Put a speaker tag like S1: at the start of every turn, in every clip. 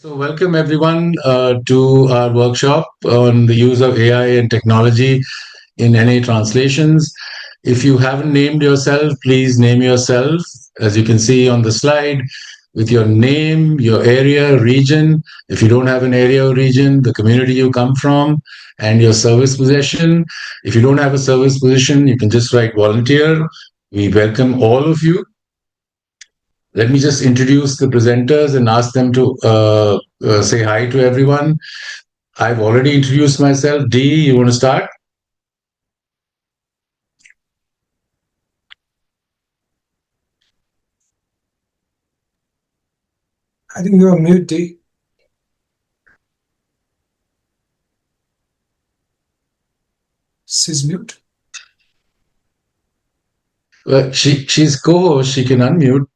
S1: So, welcome everyone to our workshop on the use of AI and technology in NA translations. If you haven't named yourself, please name yourself, as you can see on the slide, with your name, your area, region. If you don't have an area or region, the community you come from, and your service position. If you don't have a service position, you can just write volunteer. We welcome all of you. Let me just introduce the presenters and ask them to say hi to everyone. I've already introduced myself. Dee, you want to start?
S2: I think you're on mute, Dee. She's mute.
S1: She's co-host. She can unmute.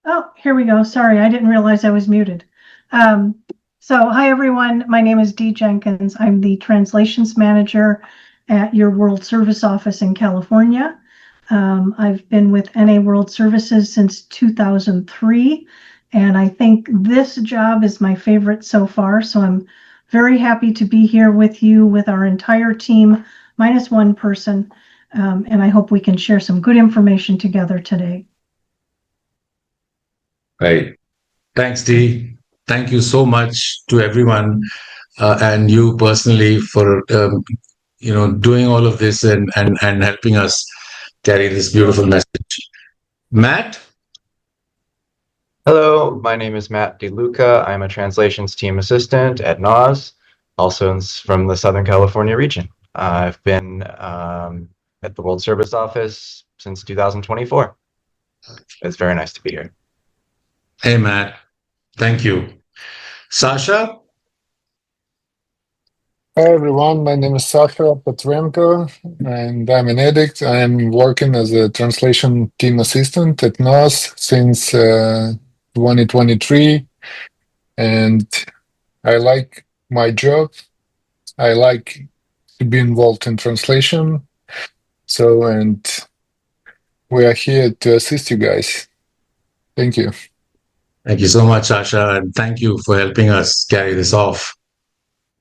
S3: Oh, here we go. Sorry, I didn't realize I was muted. Hi, everyone. My name is Dee Jenkins. I'm the translations manager at your World Service Office in California. I've been with NA World Services since 2003, and I think this job is my favorite so far. So I'm very happy to be here with you with our entire team, minus one person, and I hope we can share some good information together today.
S1: Right. Thanks, Dee. Thank you so much to everyone and you personally for doing all of this and helping us carry this beautiful message. Matt?
S4: Hello, my name is Matt DeLuca. I'm a translations team assistant at NAS, also from the Southern California region. I've been at the World Service Office since 2024. It's very nice to be here.
S1: Hey, Matt. Thank you. Sasha?
S5: Hi everyone, my name is Sasha Petrenko and I'm an addict. I'm working as a translation team assistant at NOS since 2023 and I like my job. I like to be involved in translation. And we are here to assist you guys. Thank you.
S1: Thank you so much, Sasha, and thank you for helping us carry this off.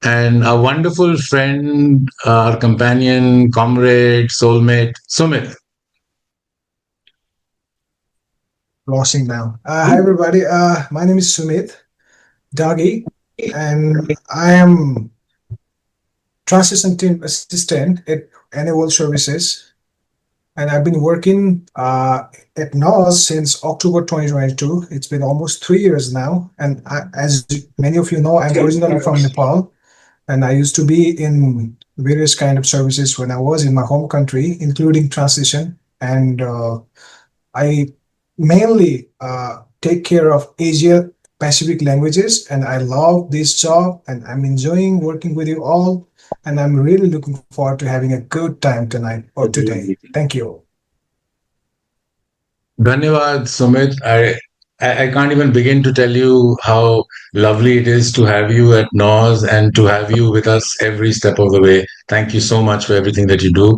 S1: And our wonderful friend, our companion, comrade, soulmate, Sumit.
S2: Losing now. Hi, everybody. My name is Sumit Dagi, and I am translation team assistant at NA World Services. And I've been working at NOS since October 2022. It's been almost 3 years now. And as many of you know, I'm originally from Nepal. And I used to be in various kind of services when I was in my home country, including translation. And I mainly take care of Asia Pacific languages. And I love this job and I'm enjoying working with you all. And I'm really looking forward to having a good time tonight or today. Thank you.
S1: Dhanyavad, Sumit. I can't even begin to tell you how lovely it is to have you at NOS and to have you with us every step of the way. Thank you so much for everything that you do.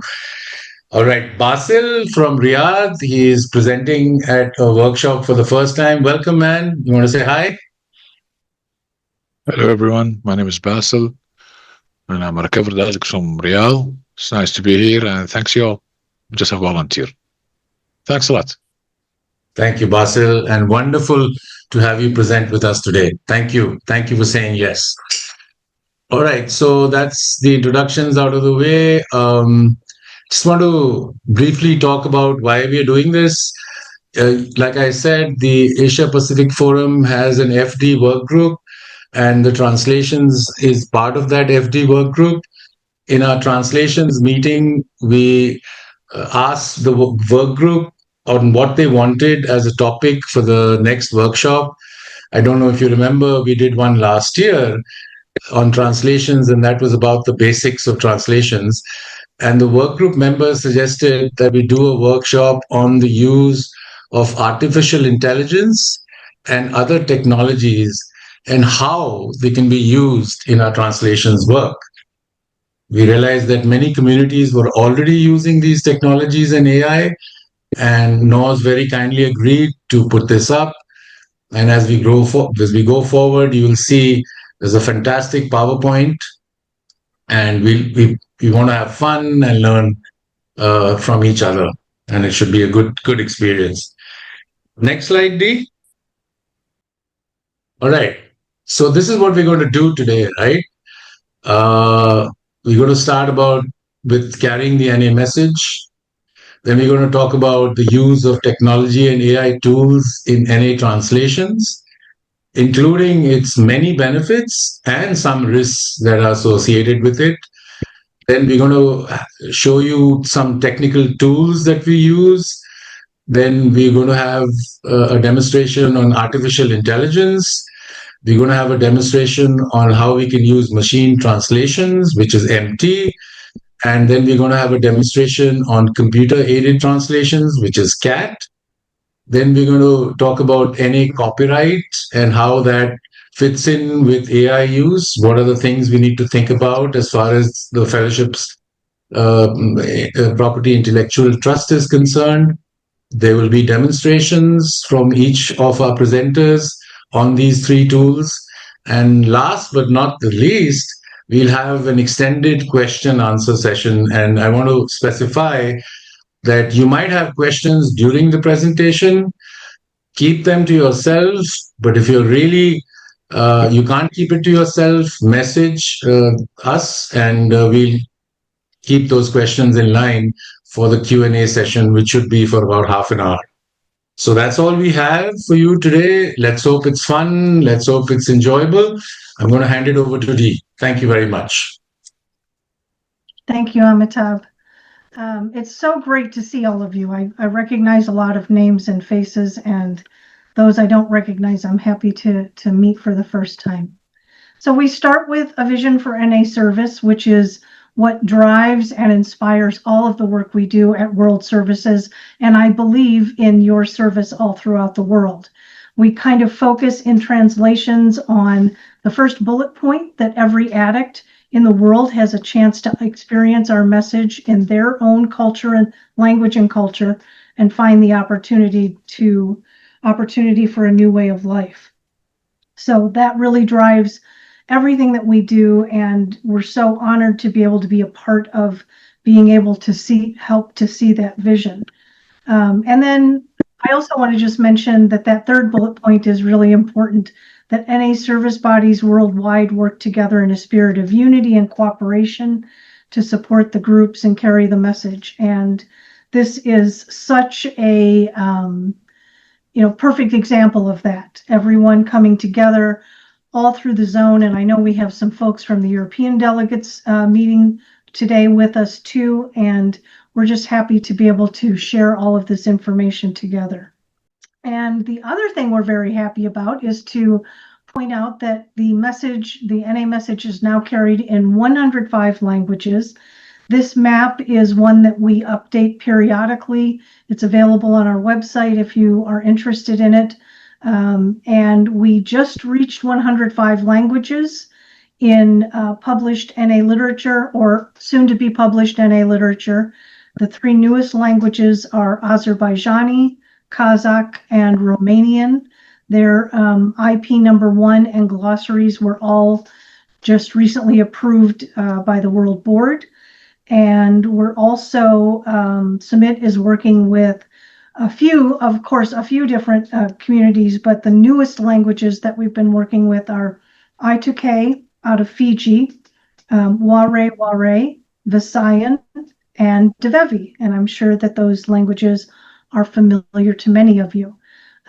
S1: All right, Basil from Riyadh. He is presenting at a workshop for the first time. Welcome, man. You want to say hi?
S6: Hello, everyone. My name is Basil, and I'm a recovered addict from Riyadh. It's nice to be here, and thanks, you all. I'm just a volunteer. Thanks a lot.
S1: Thank you, Basil, and wonderful to have you present with us today. Thank you. Thank you for saying yes. All right, so that's the introductions out of the way. Just want to briefly talk about why we are doing this. Like I said, the Asia Pacific Forum has an FD work group, and the translations is part of that FD work group. In our translations meeting, we asked the work group on what they wanted as a topic for the next workshop. I don't know if you remember, we did one last year on translations, and that was about the basics of translations. And the work group members suggested that we do a workshop on the use of artificial intelligence and other technologies and how they can be used in our translations work. We realized that many communities were already using these technologies and AI, and NOS very kindly agreed to put this up. And as we go forward, you will see there's a fantastic PowerPoint, and we want to have fun and learn from each other, and it should be a good experience. Next slide, D. All right. So this is what we're going to do today, right? We're going to start with carrying the NA message. Then we're going to talk about the use of technology and AI tools in NA translations, including its many benefits and some risks that are associated with it. Then we're going to show you some technical tools that we use. Then we're going to have a demonstration on artificial intelligence. We're going to have a demonstration on how we can use machine translations, which is MT. And then we're going to have a demonstration on computer-aided translations, which is CAT. Then we're going to talk about NA copyright and how that fits in with AI use. What are the things we need to think about as far as the fellowship's property intellectual trust is concerned? There will be demonstrations from each of our presenters on these three tools. And last but not the least, we'll have an extended question answer session. And I want to specify that you might have questions during the presentation. Keep them to yourself. But if you're really, you can't keep it to yourself, message us, and we'll keep those questions in line for the Q&A session, which should be for about half an hour. So that's all we have for you today. Let's hope it's fun. Let's hope it's enjoyable. I'm going to hand it over to Dee. Thank you very much.
S3: Thank you, Amitabh. It's so great to see all of you. I recognize a lot of names and faces, and those I don't recognize, I'm happy to meet for the first time. So we start with a vision for NA service, which is what drives and inspires all of the work we do at World Services, and I believe in your service all throughout the world. We kind of focus in translations on the first bullet point, that every addict in the world has a chance to experience our message in their own culture and language and culture, and find the opportunity for a new way of life. So that really drives everything that we do, and we're so honored to be able to be a part of being able to help to see that vision. And then I also want to just mention that third bullet point is really important, that NA service bodies worldwide work together in a spirit of unity and cooperation to support the groups and carry the message. And this is such a perfect example of that. Everyone coming together all through the zone. And I know we have some folks from the European delegates meeting today with us too. And we're just happy to be able to share all of this information together. And the other thing we're very happy about is to point out that the NA message is now carried in 105 languages. This map is one that we update periodically. It's available on our website if you are interested in it. And we just reached 105 languages in published NA literature, or soon to be published NA literature. The three newest languages are Azerbaijani, Kazakh, and Romanian. Their IP number 1 and glossaries were all just recently approved by the World Board. And we're also, Sumit is working with a few different communities, but the newest languages that we've been working with are I2K out of Fiji, Ware, Visayan, and Devevi. And I'm sure that those languages are familiar to many of you.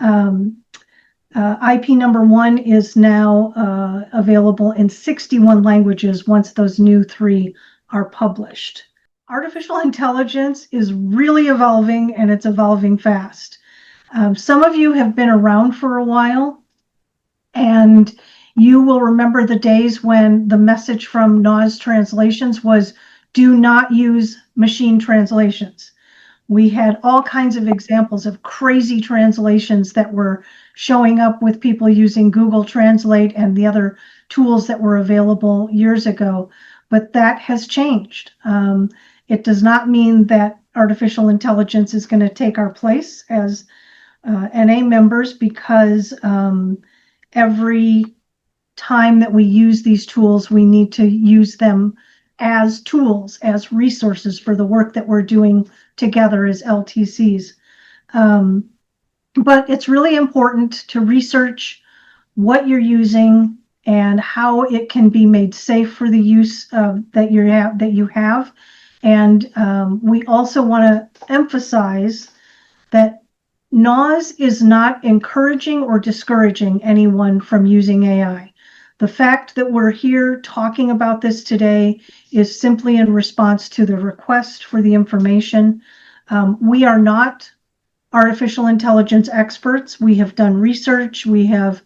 S3: IP number 1 is now available in 61 languages once those new 3 are published. Artificial intelligence is really evolving, and it's evolving fast. Some of you have been around for a while, and you will remember the days when the message from NA's translations was, do not use machine translations. We had all kinds of examples of crazy translations that were showing up with people using Google Translate and the other tools that were available years ago, but that has changed. It does not mean that artificial intelligence is going to take our place as NA members because every time that we use these tools, we need to use them as tools, as resources for the work that we're doing together as LTCs. But it's really important to research what you're using and how it can be made safe for the use that you have. And we also want to emphasize that NAS is not encouraging or discouraging anyone from using AI. The fact that we're here talking about this today is simply in response to the request for the information. We are not artificial intelligence experts. We have done research. We have,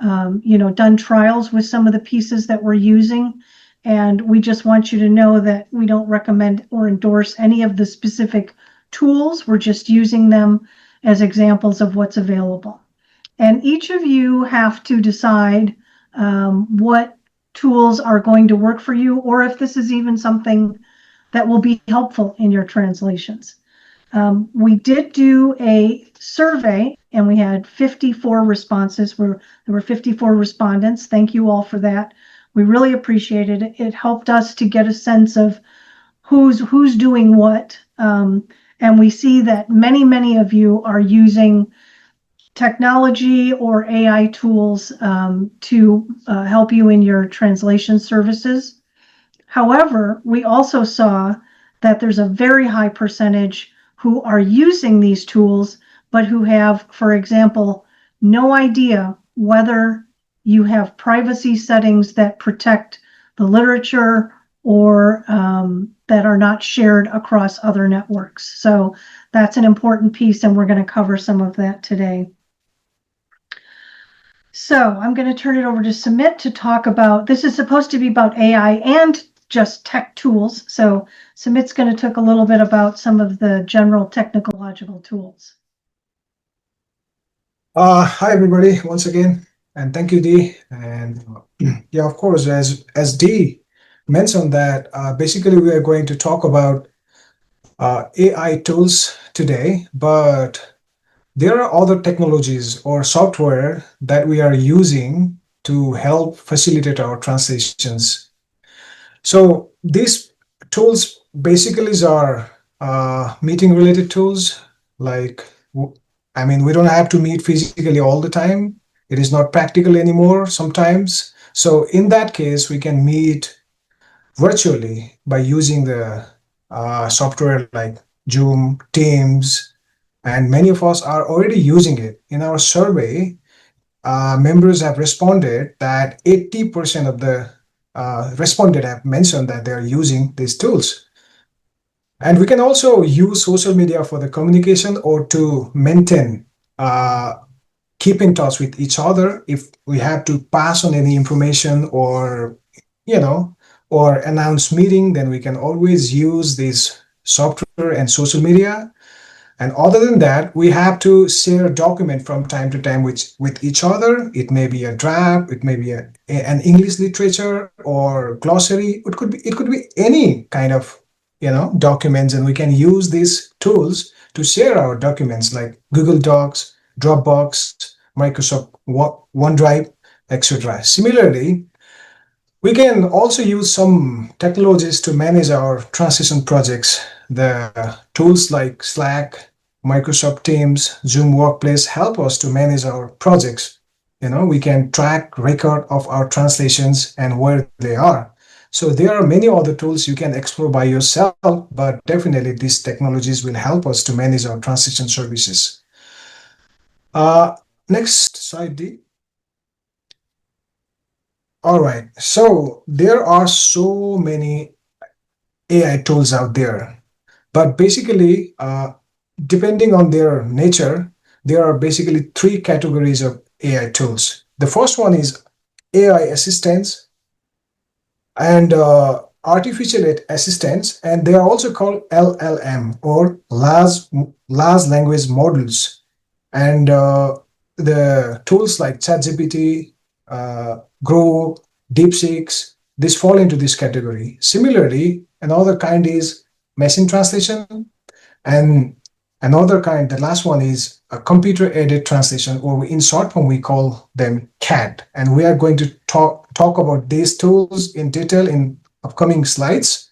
S3: done trials with some of the pieces that we're using. And we just want you to know that we don't recommend or endorse any of the specific tools. We're just using them as examples of what's available. And each of you have to decide what tools are going to work for you, or if this is even something that will be helpful in your translations. We did do a survey and we had 54 responses. There were 54 respondents. Thank you all for that. We really appreciated it. It helped us to get a sense of who's doing what. And we see that many of you are using technology or AI tools to help you in your translation services. However, we also saw that there's a very high percentage who are using these tools, but who have, for example, no idea whether you have privacy settings that protect the literature or that are not shared across other networks. So that's an important piece, and we're going to cover some of that today. So I'm going to turn it over to Sumit to talk about, this is supposed to be about AI and just tech tools. So Sumit's going to talk a little bit about some of the general technological tools.
S2: Hi, everybody, once again, and thank you, Dee. And yeah, of course, as Dee mentioned that basically we are going to talk about AI tools today, but there are other technologies or software that we are using to help facilitate our translations. So these tools basically are meeting related tools. Like, I mean, we don't have to meet physically all the time. It is not practical anymore sometimes. So in that case, we can meet virtually by using the software like Zoom, Teams, and many of us are already using it. In our survey, members have responded that 80% of the responded have mentioned that they are using these tools. And we can also use social media for the communication or to maintain, keep in touch with each other. If we have to pass on any information or, or announce meeting, then we can always use this software and social media. And other than that, we have to share a document from time to time with each other. It may be a draft, it may be an English literature or glossary. It could be any kind of documents, and we can use these tools to share our documents like Google Docs, Dropbox, Microsoft OneDrive, etc. Similarly, we can also use some technologies to manage our translation projects. The tools like Slack, Microsoft Teams, Zoom Workplace help us to manage our projects. We can track record of our translations and where they are. So there are many other tools you can explore by yourself, but definitely these technologies will help us to manage our translation services. Next slide, D. All right, so there are so many AI tools out there, but basically, depending on their nature, there are basically three categories of AI tools. The first one is AI assistants and artificial assistants, and they are also called LLM or large language models. And the tools like ChatGPT, Grow, DeepSeek, this fall into this category. Similarly, another kind is machine translation, and Another kind, the last one, is a computer-aided translation, or in short form, we call them CAD. And we are going to talk about these tools in detail in upcoming slides.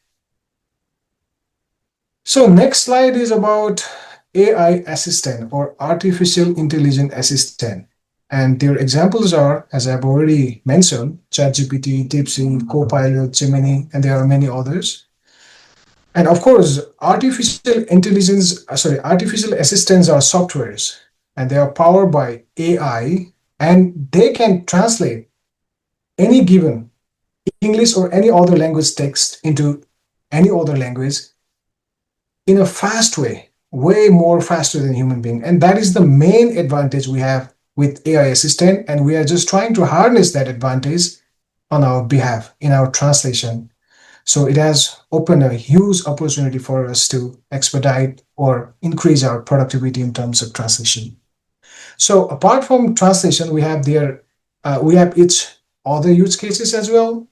S2: So next slide is about AI assistant or artificial intelligence assistant. And their examples are, as I've already mentioned, ChatGPT, DeepSeek, Copilot, Gemini, and there are many others. And of course, artificial assistants are softwares, and they are powered by AI, and they can translate any given English or any other language text into any other language in a fast way more faster than human being. And that is the main advantage we have with AI assistant, and we are just trying to harness that advantage on our behalf in our translation. So it has opened a huge opportunity for us to expedite or increase our productivity in terms of translation. So apart from translation, we have each other use cases as well.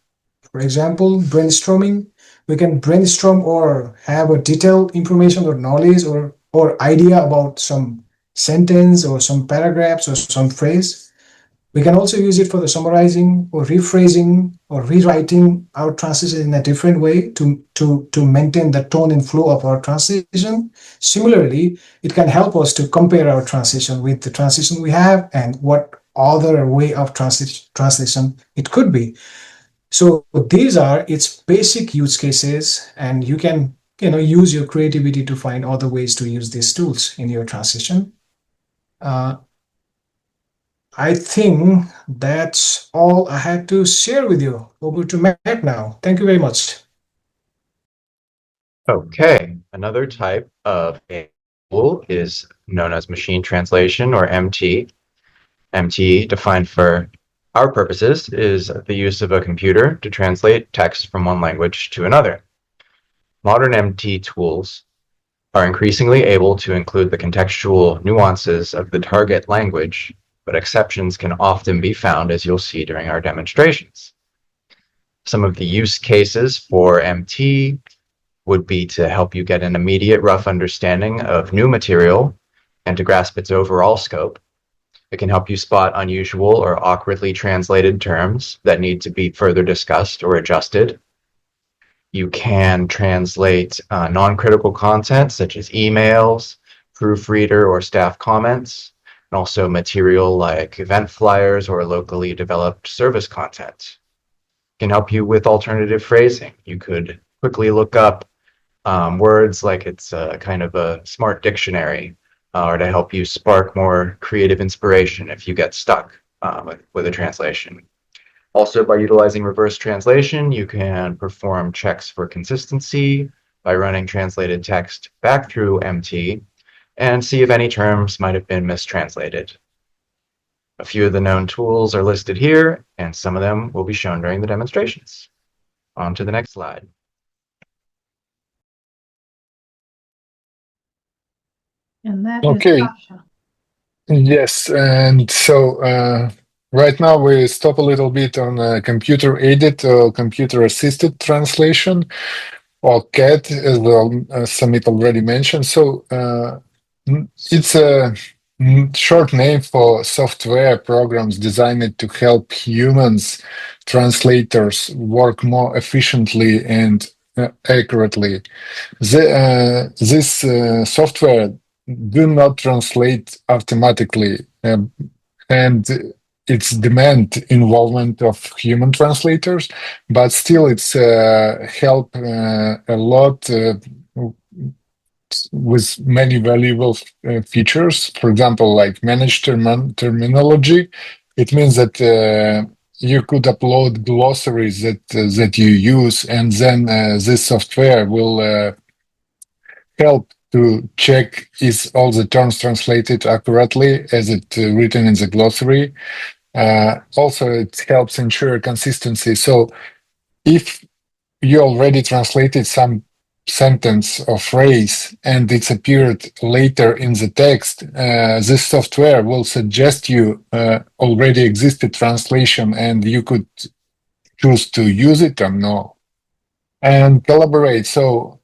S2: For example, brainstorming. We can brainstorm or have a detailed information or knowledge or idea about some sentence or some paragraphs or some phrase. We can also use it for the summarizing or rephrasing or rewriting our translation in a different way to maintain the tone and flow of our translation. Similarly, it can help us to compare our translation with the translation we have and what other way of translation it could be. So these are its basic use cases, and you can use your creativity to find other ways to use these tools in your translation. I think that's all I had to share with you. Over to Matt now. Thank you very much.
S4: Okay, another type of a tool is known as machine translation, or MT. MT, defined for our purposes, is the use of a computer to translate text from one language to another. Modern MT tools are increasingly able to include the contextual nuances of the target language, but exceptions can often be found, as you'll see during our demonstrations. Some of the use cases for MT would be to help you get an immediate rough understanding of new material and to grasp its overall scope. It can help you spot unusual or awkwardly translated terms that need to be further discussed or adjusted. You can translate non-critical content such as emails, proofreader or staff comments, and also material like event flyers or locally developed service content. It can help you with alternative phrasing. You could quickly look up words like it's kind of a smart dictionary, or to help you spark more creative inspiration if you get stuck with a translation. Also, by utilizing reverse translation, you can perform checks for consistency by running translated text back through MT and see if any terms might have been mistranslated. A few of the known tools are listed here, and some of them will be shown during the demonstrations. On to the next slide.
S3: And that
S5: Okay.
S3: is Sasha.
S5: Yes, and so right now we stop a little bit on computer-aided or computer-assisted translation, or CAT, as Samit already mentioned. So it's a short name for software programs designed to help humans, translators, work more efficiently and accurately. This software do not translate automatically, and it's demand involvement of human translators, but still it's help a lot with many valuable features. For example, like managed terminology. It means that you could upload glossaries that you use, and then this software will help to check is all the terms translated accurately as it written in the glossary. Also, it helps ensure consistency. So if you already translated some sentence or phrase and it's appeared later in the text, this software will suggest you already existed translation, and you could choose to use it or no. And collaborate. So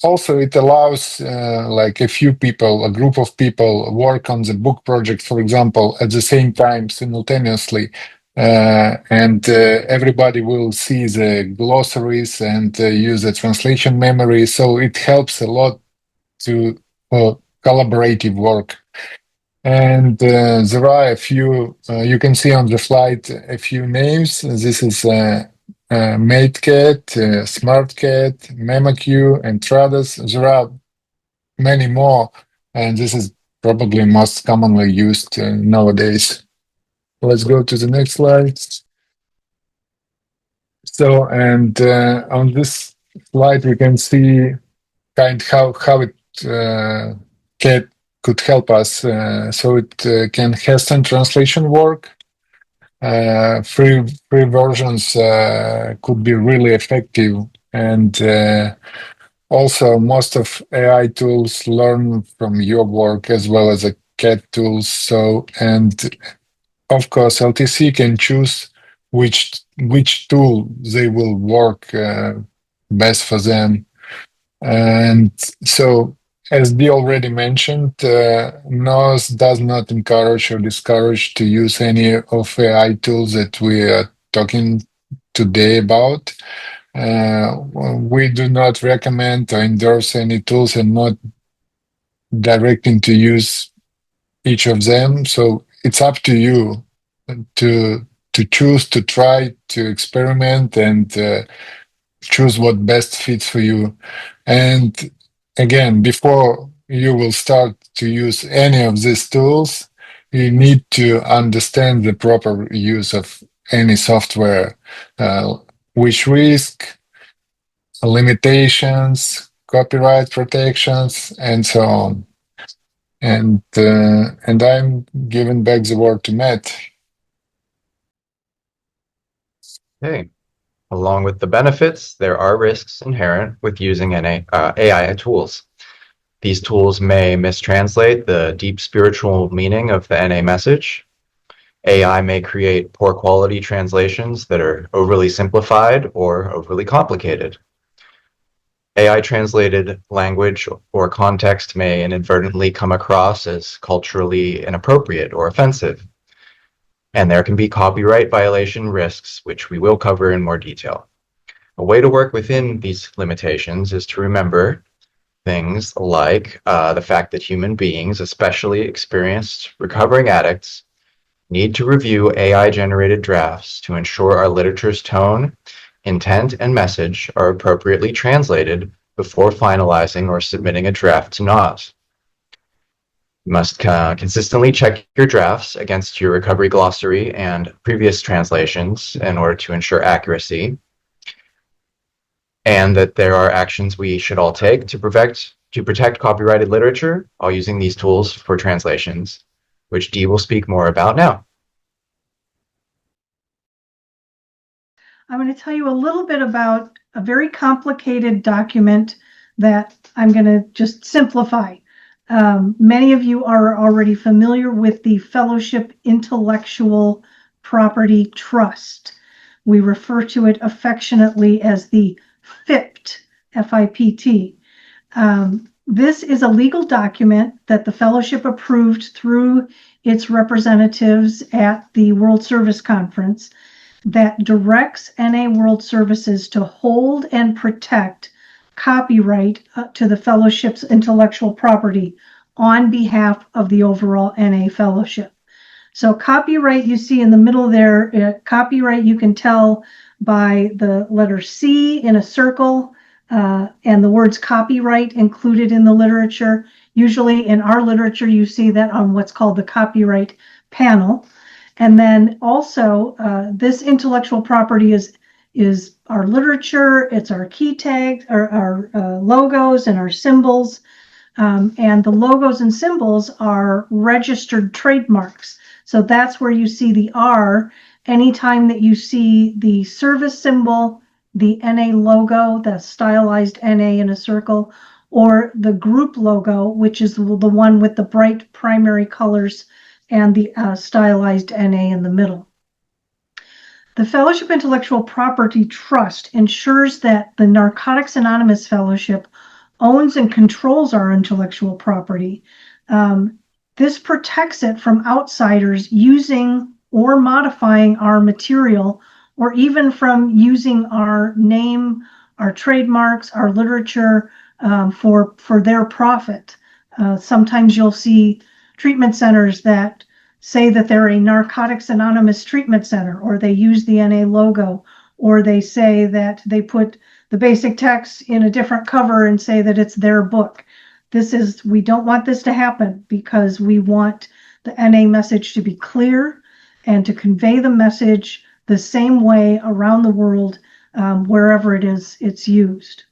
S5: also, it allows like a few people, a group of people, work on the book project, for example, at the same time simultaneously, and everybody will see the glossaries and use the translation memory. So it helps a lot to collaborative work. And there are a few, you can see on the slide a few names. This is MateCat, Smartcat, MemaQ, and Trados. There are many more, and this is probably most commonly used nowadays. Let's go to the next slide. So, and on this slide, we can see how it could help us. So it can hasten translation work. Free versions could be really effective, and also most of AI tools learn from your work as well as the CAT tools. So, and of course, LTC can choose which tool they will work best for them. And so, as Dee already mentioned, NOS does not encourage or discourage to use any of AI tools that we are talking today about. We do not recommend or endorse any tools and not directing to use each of them. So it's up to you to choose, to try, to experiment, and choose what best fits for you. And again, before you will start to use any of these tools, you need to understand the proper use of any software, which risk, limitations, copyright protections, and so on. And I'm giving back the word to Matt.
S4: Okay. Along with the benefits, there are risks inherent with using AI tools. These tools may mistranslate the deep spiritual meaning of the NA message. AI may create poor quality translations that are overly simplified or overly complicated. AI translated language or context may inadvertently come across as culturally inappropriate or offensive. And there can be copyright violation risks, which we will cover in more detail. A way to work within these limitations is to remember things like the fact that human beings, especially experienced recovering addicts, need to review AI-generated drafts to ensure our literature's tone, intent, and message are appropriately translated before finalizing or submitting a draft to NA.S. You must consistently check your drafts against your recovery glossary and previous translations in order to ensure accuracy, and that there are actions we should all take to protect copyrighted literature while using these tools for translations, which Dee will speak more about now.
S3: I'm going to tell you a little bit about a very complicated document that I'm going to just simplify. Many of you are already familiar with the Fellowship Intellectual Property Trust. We refer to it affectionately as the FIPT, F-I-P-T. This is a legal document that the Fellowship approved through its representatives at the World Service Conference that directs NA World Services to hold and protect copyright to the Fellowship's intellectual property on behalf of the overall NA Fellowship. So copyright you see in the middle there, copyright you can tell by the letter C in a circle and the words copyright included in the literature. Usually in our literature you see that on what's called the copyright panel. And then also this intellectual property is our literature, it's our key tags, our logos and our symbols. And the logos and symbols are registered trademarks. So that's where you see the R. Anytime that you see the service symbol, the NA logo, the stylized NA in a circle, or the group logo, which is the one with the bright primary colors and the stylized NA in the middle. The Fellowship Intellectual Property Trust ensures that the Narcotics Anonymous Fellowship owns and controls our intellectual property. This protects it from outsiders using or modifying our material, or even from using our name, our trademarks, our literature for their profit. Sometimes you'll see treatment centers that say that they're a Narcotics Anonymous treatment center, or they use the NA logo, or they say that they put the basic text in a different cover and say that it's their book. We don't want this to happen, because we want the NA message to be clear and to convey the message the same way around the world, wherever it's used.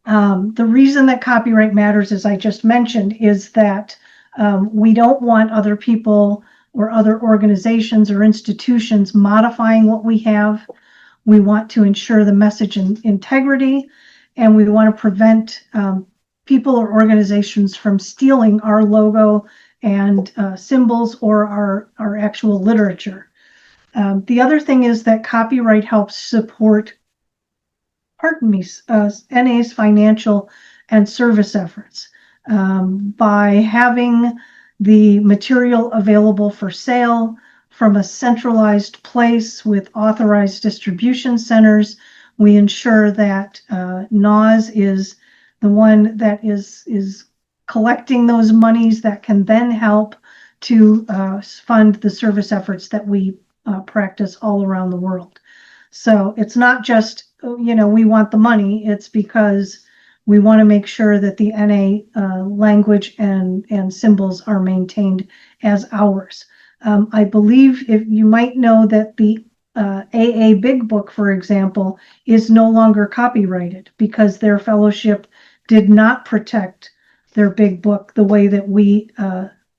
S3: The reason that copyright matters, as I just mentioned, is that we don't want other people or other organizations or institutions modifying what we have. We want to ensure the message integrity, and we want to prevent people or organizations from stealing our logo and symbols or our actual literature. The other thing is that copyright helps support, NA's financial and service efforts by having the material available for sale from a centralized place with authorized distribution centers. We ensure that NAS is the one that is collecting those monies that can then help to fund the service efforts that we practice all around the world. So it's not just, we want the money. It's because we want to make sure that the NA language and symbols are maintained as ours. I believe, if you might know, that the AA Big Book, for example, is no longer copyrighted because their fellowship did not protect their big book the way that we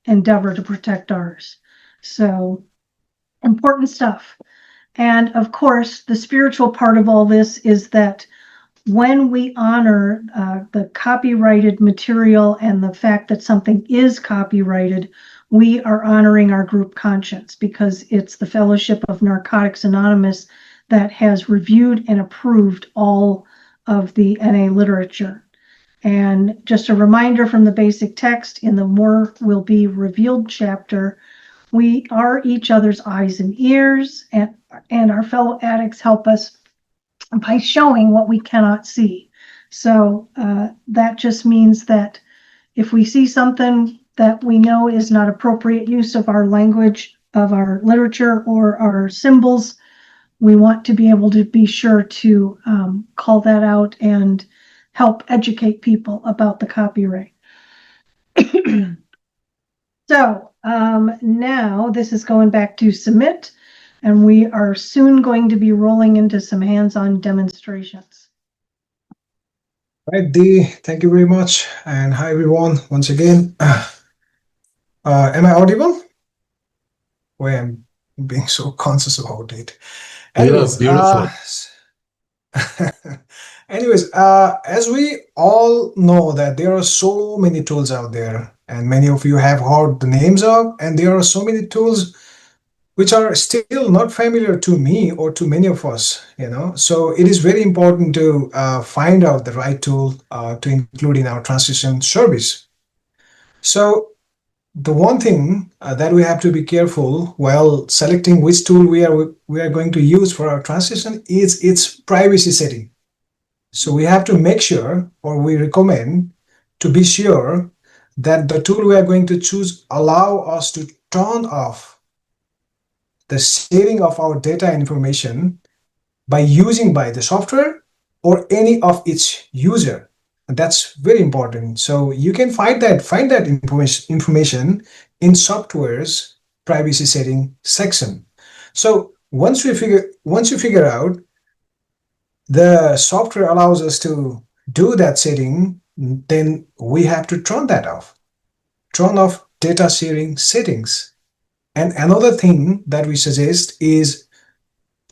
S3: endeavor to protect ours. So, important stuff. And of course, the spiritual part of all this is that when we honor the copyrighted material and the fact that something is copyrighted, we are honoring our group conscience, because it's the Fellowship of Narcotics Anonymous that has reviewed and approved all of the NA literature. And just a reminder from the basic text in the More Will Be Revealed chapter, we are each other's eyes and ears, and our fellow addicts help us by showing what we cannot see. So that just means that if we see something that we know is not appropriate use of our language, of our literature, or our symbols, we want to be able to be sure to call that out and help educate people about the copyright. So now this is going back to submit, and we are soon going to be rolling into some hands-on demonstrations.
S2: Right, Dee, thank you very much. And hi, everyone, once again. Am I audible? Boy, I'm being so conscious about it. Anyways,
S1: beautiful.
S2: Anyways, as we all know that there are so many tools out there, and many of you have heard the names of, and there are so many tools which are still not familiar to me or to many of us, So it is very important to find out the right tool to include in our translation service. So the one thing that we have to be careful while selecting which tool we are going to use for our translation is its privacy setting. So we have to make sure, or we recommend to be sure, that the tool we are going to choose allow us to turn off the sharing of our data and information by the software or any of its user. And that's very important. So you can find that information in software's privacy setting section. So once you figure out the software allows us to do that setting, then we have to turn that off. Turn off data sharing settings. And another thing that we suggest is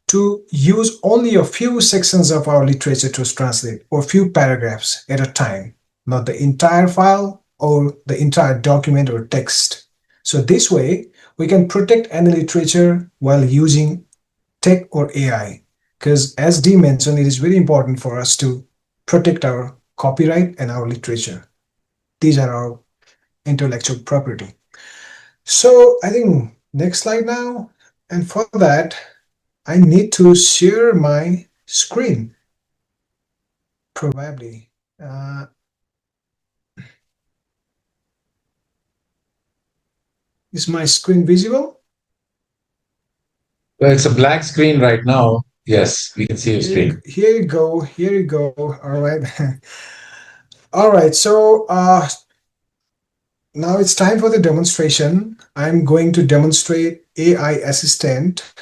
S2: to use only a few sections of our literature to translate, or few paragraphs at a time, not the entire file or the entire document or text. So this way, we can protect any literature while using tech or AI. Because as Dee mentioned, it is very important for us to protect our copyright and our literature. These are our intellectual property. So I think next slide now. And for that, I need to share my screen. Probably. Is my screen visible?
S1: Well, it's a black screen right now. Yes, we can see your screen.
S2: Here you go. Here you go. All right. All right. So now it's time for the demonstration. I'm going to demonstrate AI Assistant.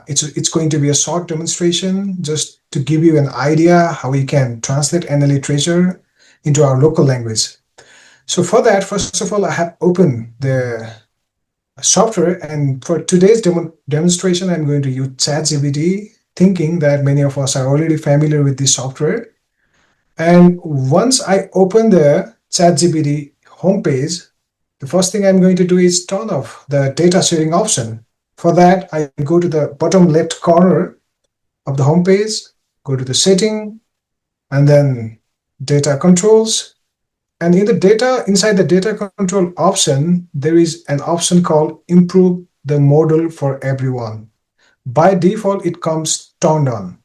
S2: It's going to be a short demonstration just to give you an idea how we can translate NA literature into our local language. So for that, first of all, I have opened the software, and for today's demonstration, I'm going to use ChatGPT, thinking that many of us are already familiar with this software. And once I open the ChatGPT homepage, the first thing I'm going to do is turn off the data sharing option. For that, I go to the bottom left corner of the homepage, go to the setting, and then data controls. And inside the data control option, there is an option called improve the model for everyone. By default, it comes turned on.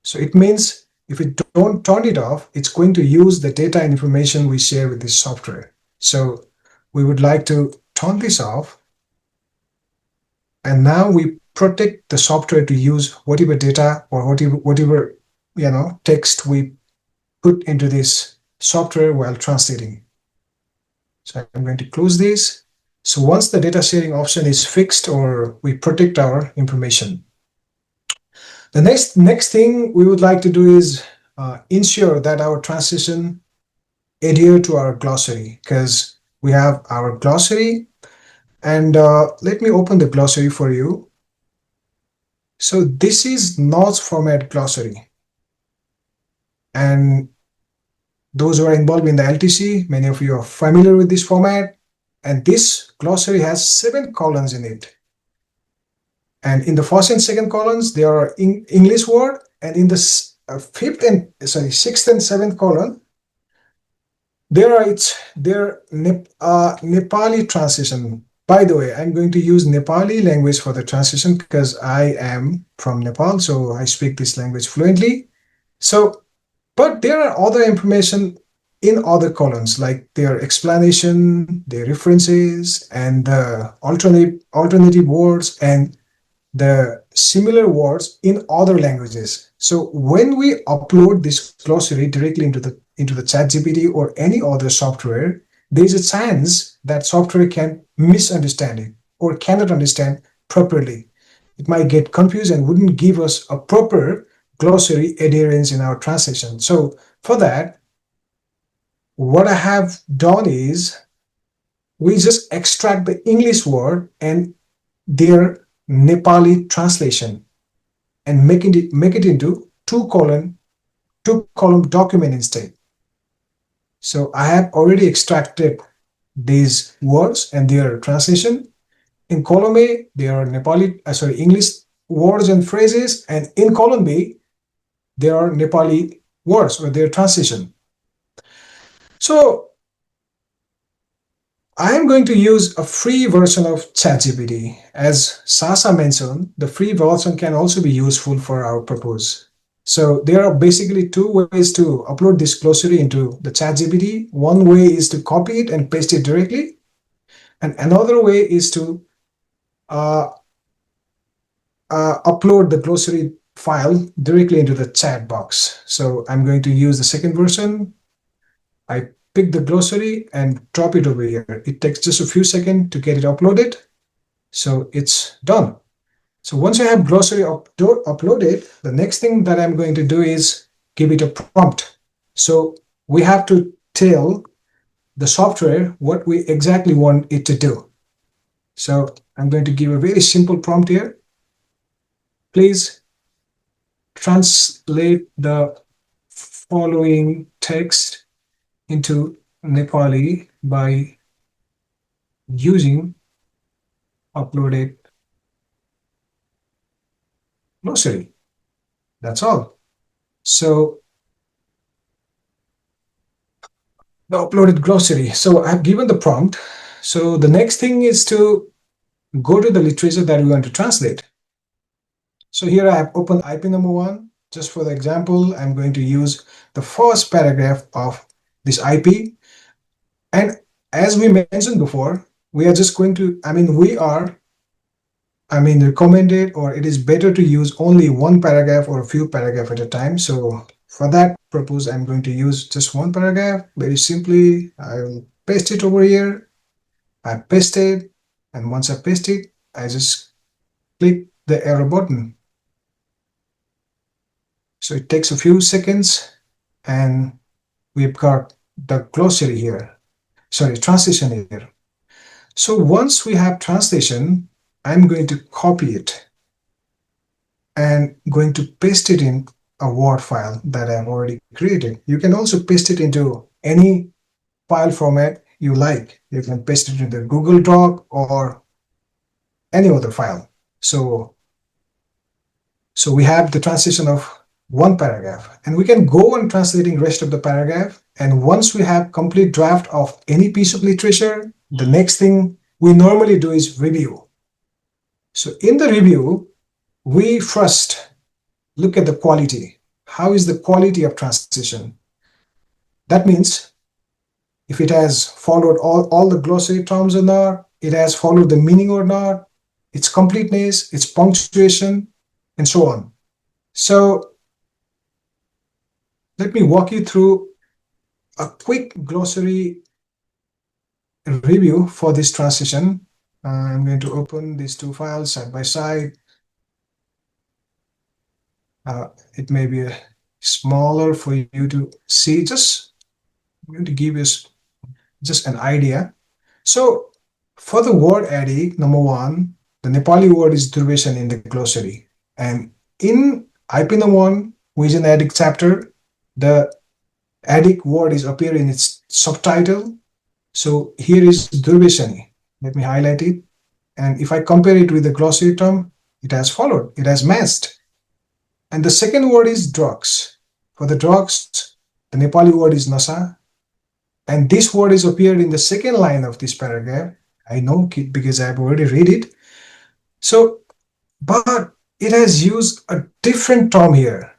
S2: So it means if we don't turn it off, it's going to use the data and information we share with this software. So we would like to turn this off. And now we protect the software to use whatever data or whatever text we put into this software while translating. So I'm going to close this. So once the data sharing option is fixed, or we protect our information, the next thing we would like to do is ensure that our translation adhere to our glossary, because we have our glossary. And let me open the glossary for you. So this is NOS format glossary. And those who are involved in the LTC, many of you are familiar with this format. And this glossary has 7 columns in it. And in the first and second columns, there are English word. And in the sixth and seventh column, there are Nepali translation. By the way, I'm going to use Nepali language for the translation because I am from Nepal, so I speak this language fluently. So, but there are other information in other columns, like their explanation, their references, and the alternative words and the similar words in other languages. So when we upload this glossary directly into the ChatGPT or any other software, there's a chance that software can misunderstand it or cannot understand properly. It might get confused and wouldn't give us a proper glossary adherence in our translation. So for that, what I have done is we just extract the English word and their Nepali translation and make it into two column document instead. So I have already extracted these words and their translation. In column A, there are English words and phrases, and in column B, there are Nepali words or their translation. So I am going to use a free version of ChatGPT. As Sasa mentioned, the free version can also be useful for our purpose. So there are basically 2 ways to upload this glossary into the ChatGPT. One way is to copy it and paste it directly. And another way is to upload the glossary file directly into the chat box. So I'm going to use the second version. I pick the glossary and drop it over here. It takes just a few seconds to get it uploaded. So it's done. So once you have glossary uploaded, the next thing that I'm going to do is give it a prompt. So we have to tell the software what we exactly want it to do. So I'm going to give a very simple prompt here. Please translate the following text into Nepali by using uploaded glossary. That's all. So the uploaded glossary. So I've given the prompt. So the next thing is to go to the literature that we want to translate. So here I have opened IP number 1. Just for the example, I'm going to use the first paragraph of this IP. And as we mentioned before, we are just going to, recommended, or it is better to use only one paragraph or a few paragraphs at a time. So for that purpose, I'm going to use just one paragraph. Very simply, I will paste it over here. I paste it, and once I paste it, I just click the arrow button. So it takes a few seconds, and we've got the glossary here. Sorry, translation here. So once we have translation, I'm going to copy it and going to paste it in a Word file that I've already created. You can also paste it into any file format you like. You can paste it into Google Doc or any other file. So we have the translation of one paragraph, and we can go on translating rest of the paragraph. And once we have complete draft of any piece of literature, the next thing we normally do is review. So in the review, we first look at the quality. How is the quality of translation? That means if it has followed all the glossary terms or not, it has followed the meaning or not, its completeness, its punctuation, and so on. So let me walk you through a quick glossary review for this translation. I'm going to open these two files side by side. It may be smaller for you to see. I'm going to give you just an idea. So for the word addict, number 1, the Nepali word is duration in the glossary. And in IP number 1, which is an addict chapter, the addict word is appear in its subtitle. So here is duration. Let me highlight it. And if I compare it with the glossary term, it has followed, it has matched. And the second word is drugs. For the drugs, the Nepali word is nasa. And this word is appeared in the second line of this paragraph. I know because I've already read it. So, but it has used a different term here.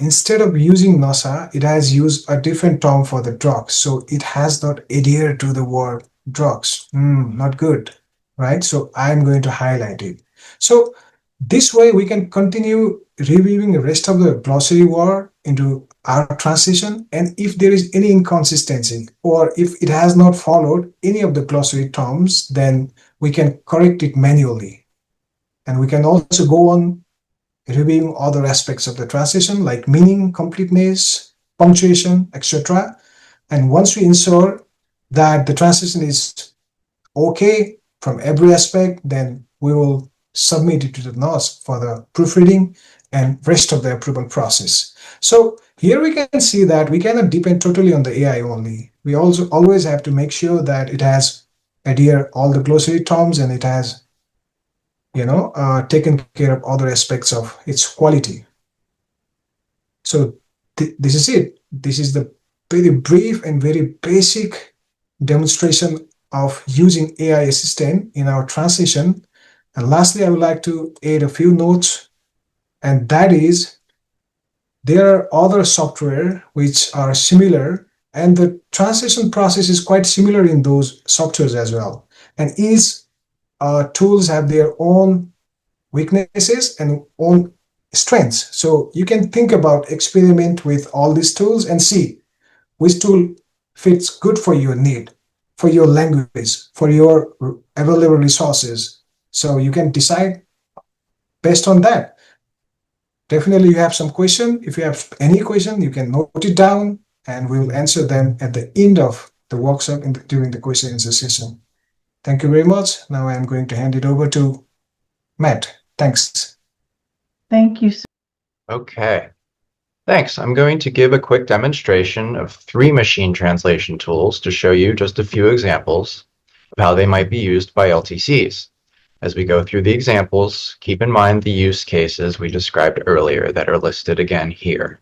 S2: Instead of using nasa, it has used a different term for the drugs. So it has not adhered to the word drugs. Not good, right? So I'm going to highlight it. So this way we can continue reviewing the rest of the glossary word into our translation. And if there is any inconsistency, or if it has not followed any of the glossary terms, then we can correct it manually. And we can also go on reviewing other aspects of the translation like meaning, completeness, punctuation, etc. And once we ensure that the translation is okay from every aspect, then we will submit it to the NOS for the proofreading and rest of the approval process. So here we can see that we cannot depend totally on the AI only. We also always have to make sure that it has adhered all the glossary terms and it has taken care of other aspects of its quality. So this is it. This is the very brief and very basic demonstration of using AI assistant in our translation. And lastly, I would like to add a few notes, and that is there are other software which are similar, and the translation process is quite similar in those softwares as well. And each tools have their own weaknesses and own strengths. So you can think about experiment with all these tools and see which tool fits good for your need, for your language, for your available resources. So you can decide based on that. Definitely you have some question. If you have any question, you can note it down and we will answer them at the end of the workshop during the question and answer session. Thank you very much. Now I'm going to hand it over to Matt. Thanks.
S3: Thank you.
S4: Okay. Thanks. I'm going to give a quick demonstration of 3 machine translation tools to show you just a few examples of how they might be used by LTCs. As we go through the examples, keep in mind the use cases we described earlier that are listed again here.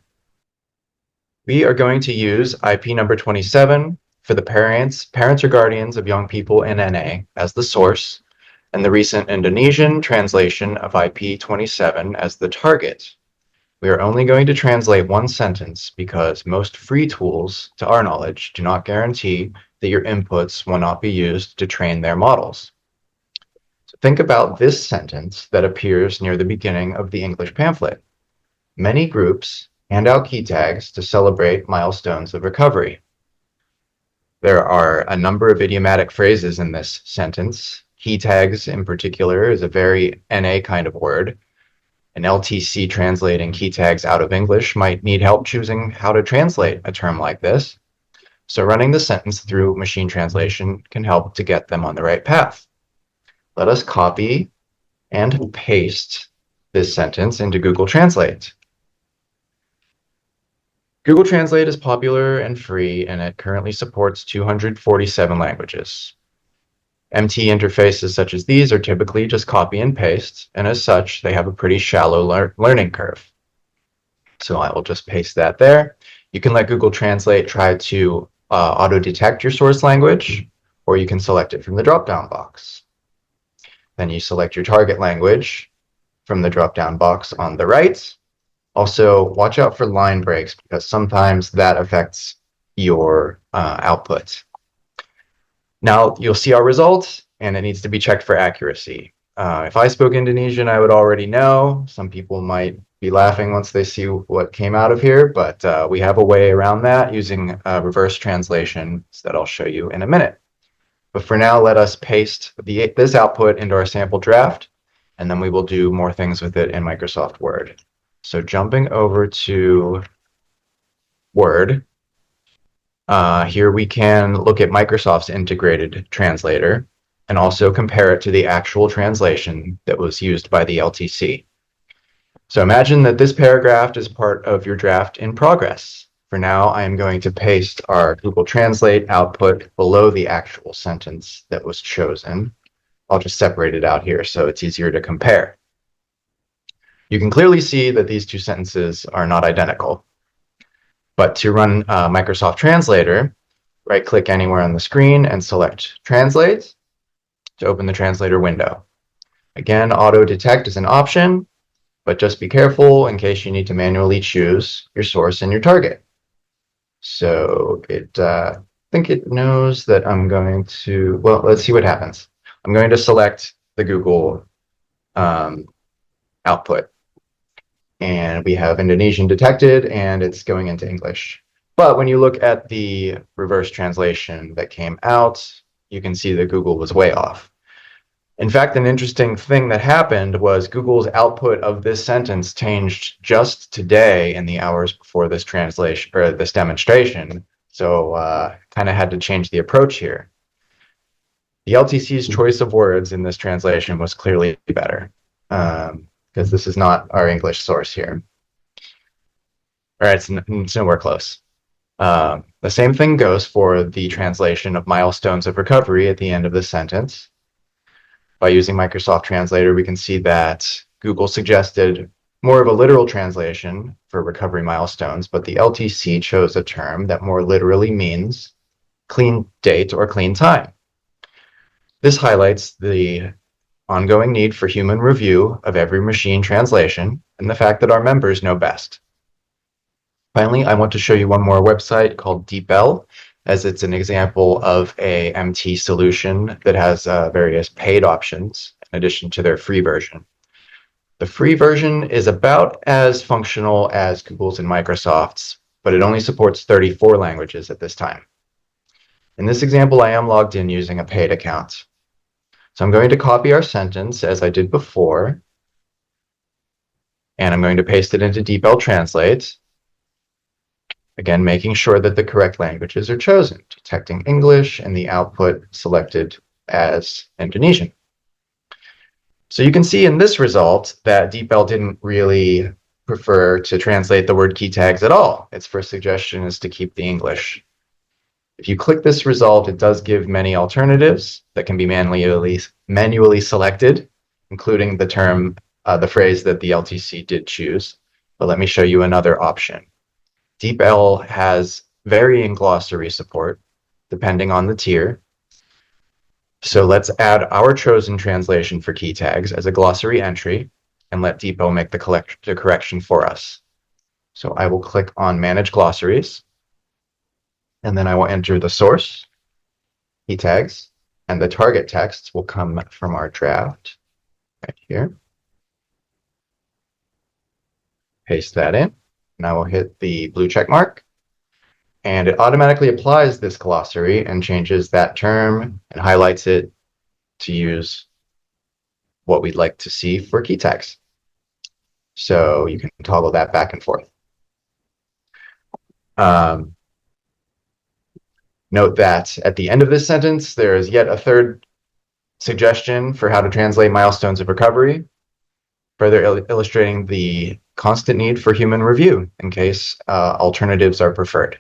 S4: We are going to use IP number 27 for the parents or guardians of young people in NA as the source, and the recent Indonesian translation of IP27 as the target. We are only going to translate one sentence because most free tools, to our knowledge, do not guarantee that your inputs will not be used to train their models. So think about this sentence that appears near the beginning of the English pamphlet. Many groups hand out key tags to celebrate milestones of recovery. There are a number of idiomatic phrases in this sentence. Key tags, in particular, is a very NA kind of word. An LTC translating key tags out of English might need help choosing how to translate a term like this. So running the sentence through machine translation can help to get them on the right path. Let us copy and paste this sentence into Google Translate. Google Translate is popular and free, and it currently supports 247 languages. MT interfaces such as these are typically just copy and paste, and as such, they have a pretty shallow learning curve. So I will just paste that there. You can let Google Translate try to auto-detect your source language, or you can select it from the drop-down box. Then you select your target language from the drop-down box on the right. Also, watch out for line breaks because sometimes that affects your output. Now you'll see our result, and it needs to be checked for accuracy. If I spoke Indonesian, I would already know. Some people might be laughing once they see what came out of here, but we have a way around that using reverse translation that I'll show you in a minute. But for now, let us paste this output into our sample draft, and then we will do more things with it in Microsoft Word. So jumping over to Word, here we can look at Microsoft's integrated translator and also compare it to the actual translation that was used by the LTC. So imagine that this paragraph is part of your draft in progress. For now, I am going to paste our Google Translate output below the actual sentence that was chosen. I'll just separate it out here so it's easier to compare. You can clearly see that these two sentences are not identical. But to run Microsoft Translator, right-click anywhere on the screen and select Translate to open the translator window. Again, auto-detect is an option, but just be careful in case you need to manually choose your source and your target. So I think it knows that I'm going to, well, let's see what happens. I'm going to select the Google output. And we have Indonesian detected, and it's going into English. But when you look at the reverse translation that came out, you can see that Google was way off. In fact, an interesting thing that happened was Google's output of this sentence changed just today in the hours before this translation or this demonstration. So kind of had to change the approach here. The LTC's choice of words in this translation was clearly better. Because this is not our English source here. All right, it's nowhere close. The same thing goes for the translation of milestones of recovery at the end of the sentence. By using Microsoft Translator, we can see that Google suggested more of a literal translation for recovery milestones, but the LTC chose a term that more literally means clean date or clean time. This highlights the ongoing need for human review of every machine translation and the fact that our members know best. Finally, I want to show you one more website called DeepL, as it's an example of a MT solution that has various paid options in addition to their free version. The free version is about as functional as Google's and Microsoft's, but it only supports 34 languages at this time. In this example, I am logged in using a paid account. So I'm going to copy our sentence as I did before, and I'm going to paste it into DeepL Translate. Again, making sure that the correct languages are chosen, detecting English and the output selected as Indonesian. So you can see in this result that DeepL didn't really prefer to translate the word key tags at all. Its first suggestion is to keep the English. If you click this result, it does give many alternatives that can be manually selected, including the term, the phrase that the LTC did choose. But let me show you another option. DeepL has varying glossary support. depending on the tier. So let's add our chosen translation for key tags as a glossary entry and let Depot make the correction for us. So I will click on Manage Glossaries, and then I will enter the source, key tags, and the target text will come from our draft right here. Paste that in, and I will hit the blue check mark, and it automatically applies this glossary and changes that term and highlights it to use what we'd like to see for key tags. So you can toggle that back and forth. Note that at the end of this sentence, there is yet a third suggestion for how to translate milestones of recovery, further illustrating the constant need for human review in case alternatives are preferred.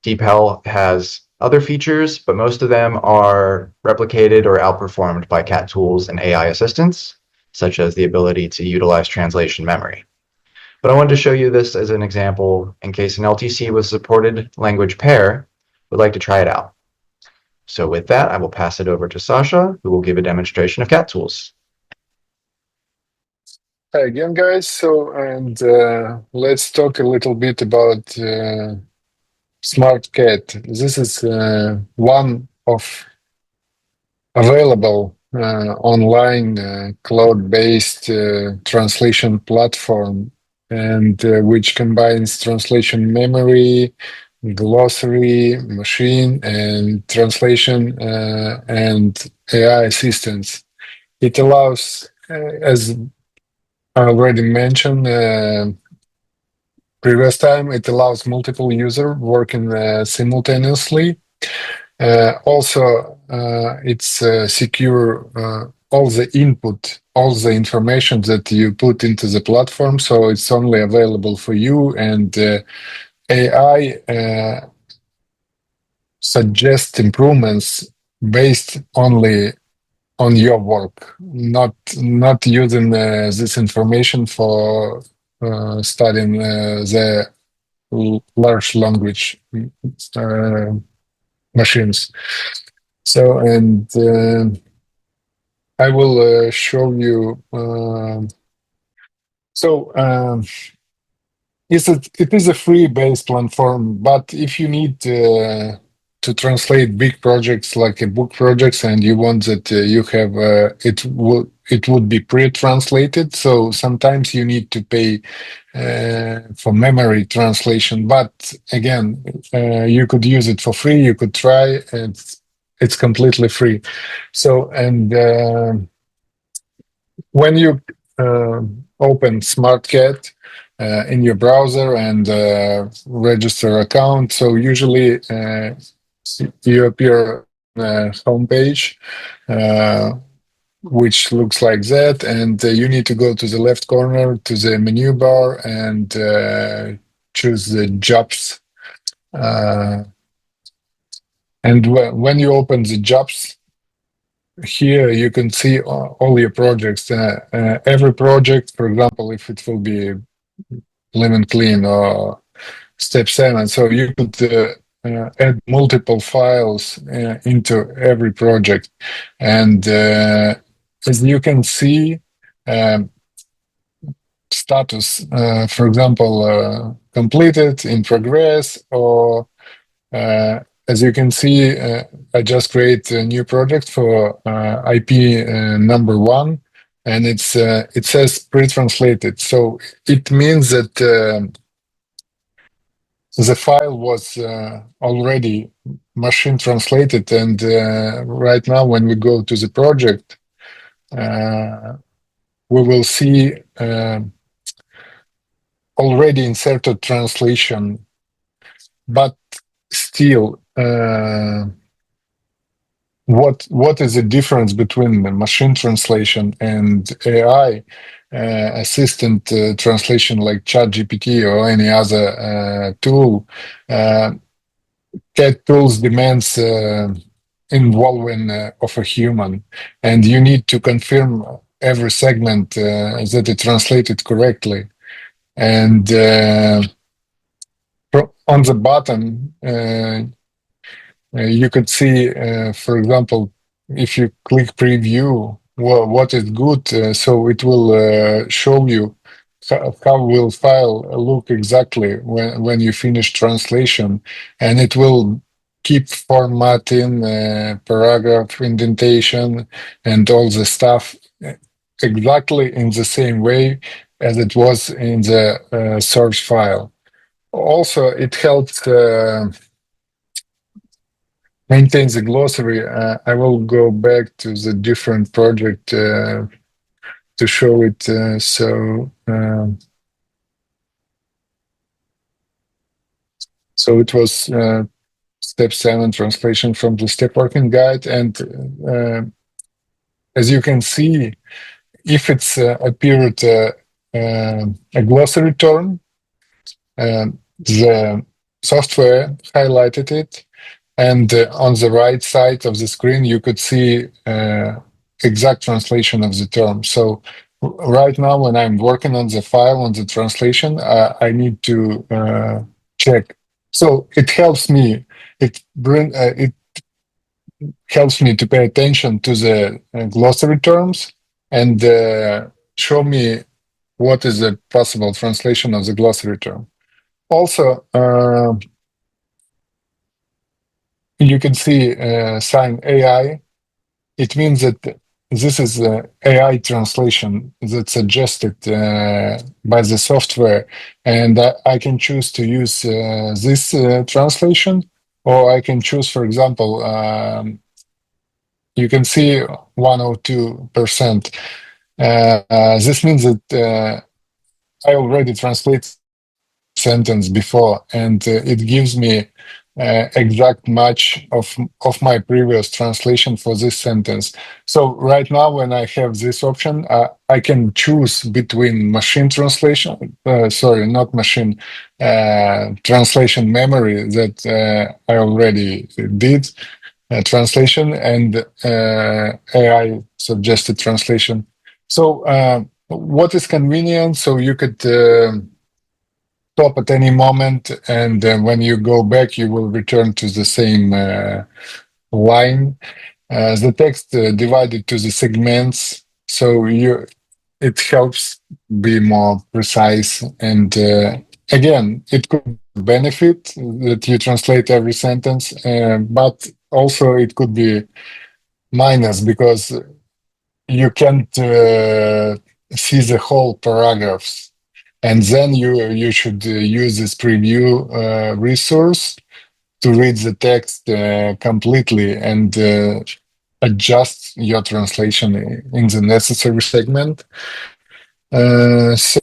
S4: DeepHel has other features, but most of them are replicated or outperformed by CAT tools and AI assistants, such as the ability to utilize translation memory. But I wanted to show you this as an example in case an LTC with supported language pair would like to try it out. So with that, I will pass it over to Sasha, who will give a demonstration of CAT tools.
S5: Hi again, guys. So, let's talk a little bit about Smartcat. This is one of available online cloud-based translation platform, and which combines translation memory, glossary, machine, and translation and AI assistance. It allows, as I already mentioned previous time, it allows multiple users working simultaneously. Also, it's secure all the input, all the information that you put into the platform, so it's only available for you, and AI suggests improvements based only on your work, not using this information for studying the large language machines. So, and I will show you. It is a free-based platform, but if you need to translate big projects like book projects, and you want that you have it would be pre-translated. So sometimes you need to pay for memory translation. But again, you could use it for free. You could try, and it's completely free. So, and when you open Smartcat in your browser and register account, so usually you appear on a homepage which looks like that, and you need to go to the left corner to the menu bar and choose the jobs. And when you open the jobs, here you can see all your projects. Every project, for example, if it will be Lemon Clean or Step 7, so you could add multiple files into every project. And as you can see, status, for example, completed, in progress, or as you can see, I just create a new project for IP number 1, and it says pre-translated. So it means that the file was already machine translated, and right now when we go to the project, we will see already inserted translation, but still, what is the difference between the machine translation and AI assistant translation like ChatGPT or any other tool? CAT tools demands involvement of a human, and you need to confirm every segment that it translated correctly. And on the bottom, you could see, for example, if you click preview, what is good, so it will show you how will file look exactly when you finish translation, and it will keep formatting, paragraph indentation, and all the stuff exactly in the same way as it was in the source file. Also, it helps maintain the glossary. I will go back to the different project to show it. So it was step 7 translation from the step working guide, and as you can see, if it's appeared a glossary term, the software highlighted it, and on the right side of the screen you could see exact translation of the term. So right now when I'm working on the file, on the translation, I need to check. So it helps me. It helps me to pay attention to the glossary terms and show me what is the possible translation of the glossary term. Also, you can see sign AI. It means that this is AI translation that's suggested by the software, and I can choose to use this translation, or I can choose, for example, you can see 102%. This means that I already translate sentence before, and it gives me exact match of my previous translation for this sentence. So right now, when I have this option, I can choose between machine translation, sorry, not machine, translation memory that I already did, translation, and AI suggested translation. So what is convenient? So you could stop at any moment, and when you go back, you will return to the same line. The text divided to the segments, so it helps be more precise. And again, it could benefit that you translate every sentence, but also it could be minus because you can't see the whole paragraphs, and then you should use this preview resource to read the text completely and adjust your translation in the necessary segment. So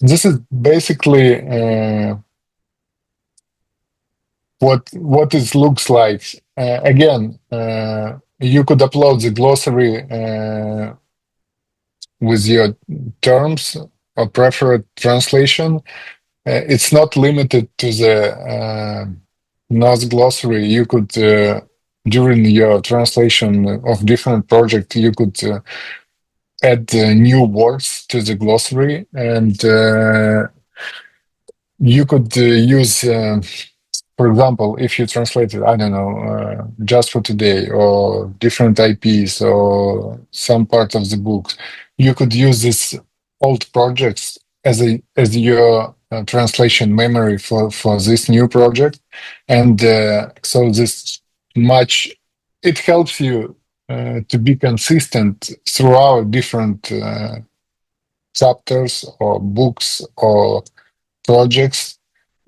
S5: this is basically what it looks like. Again, you could upload the glossary with your terms or preferred translation. It's not limited to the NOS glossary. You could, during your translation of different project, you could add new words to the glossary, and you could use, for example, if you translated, I don't know, Just for Today or different IPs or some part of the books, you could use this old projects as your translation memory for this new project, and so this much it helps you to be consistent throughout different chapters or books or projects,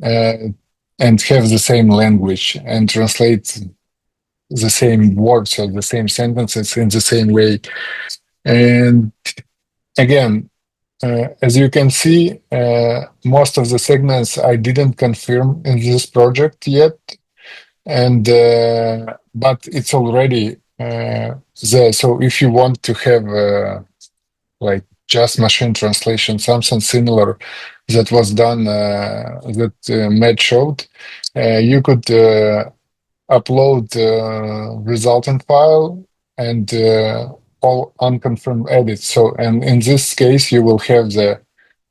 S5: and have the same language and translate the same words or the same sentences in the same way. And again, as you can see, most of the segments I didn't confirm in this project yet, and but it's already there. So if you want to have like just machine translation, something similar that was done that Matt showed, you could upload resultant file and all unconfirmed edits. So, and in this case, you will have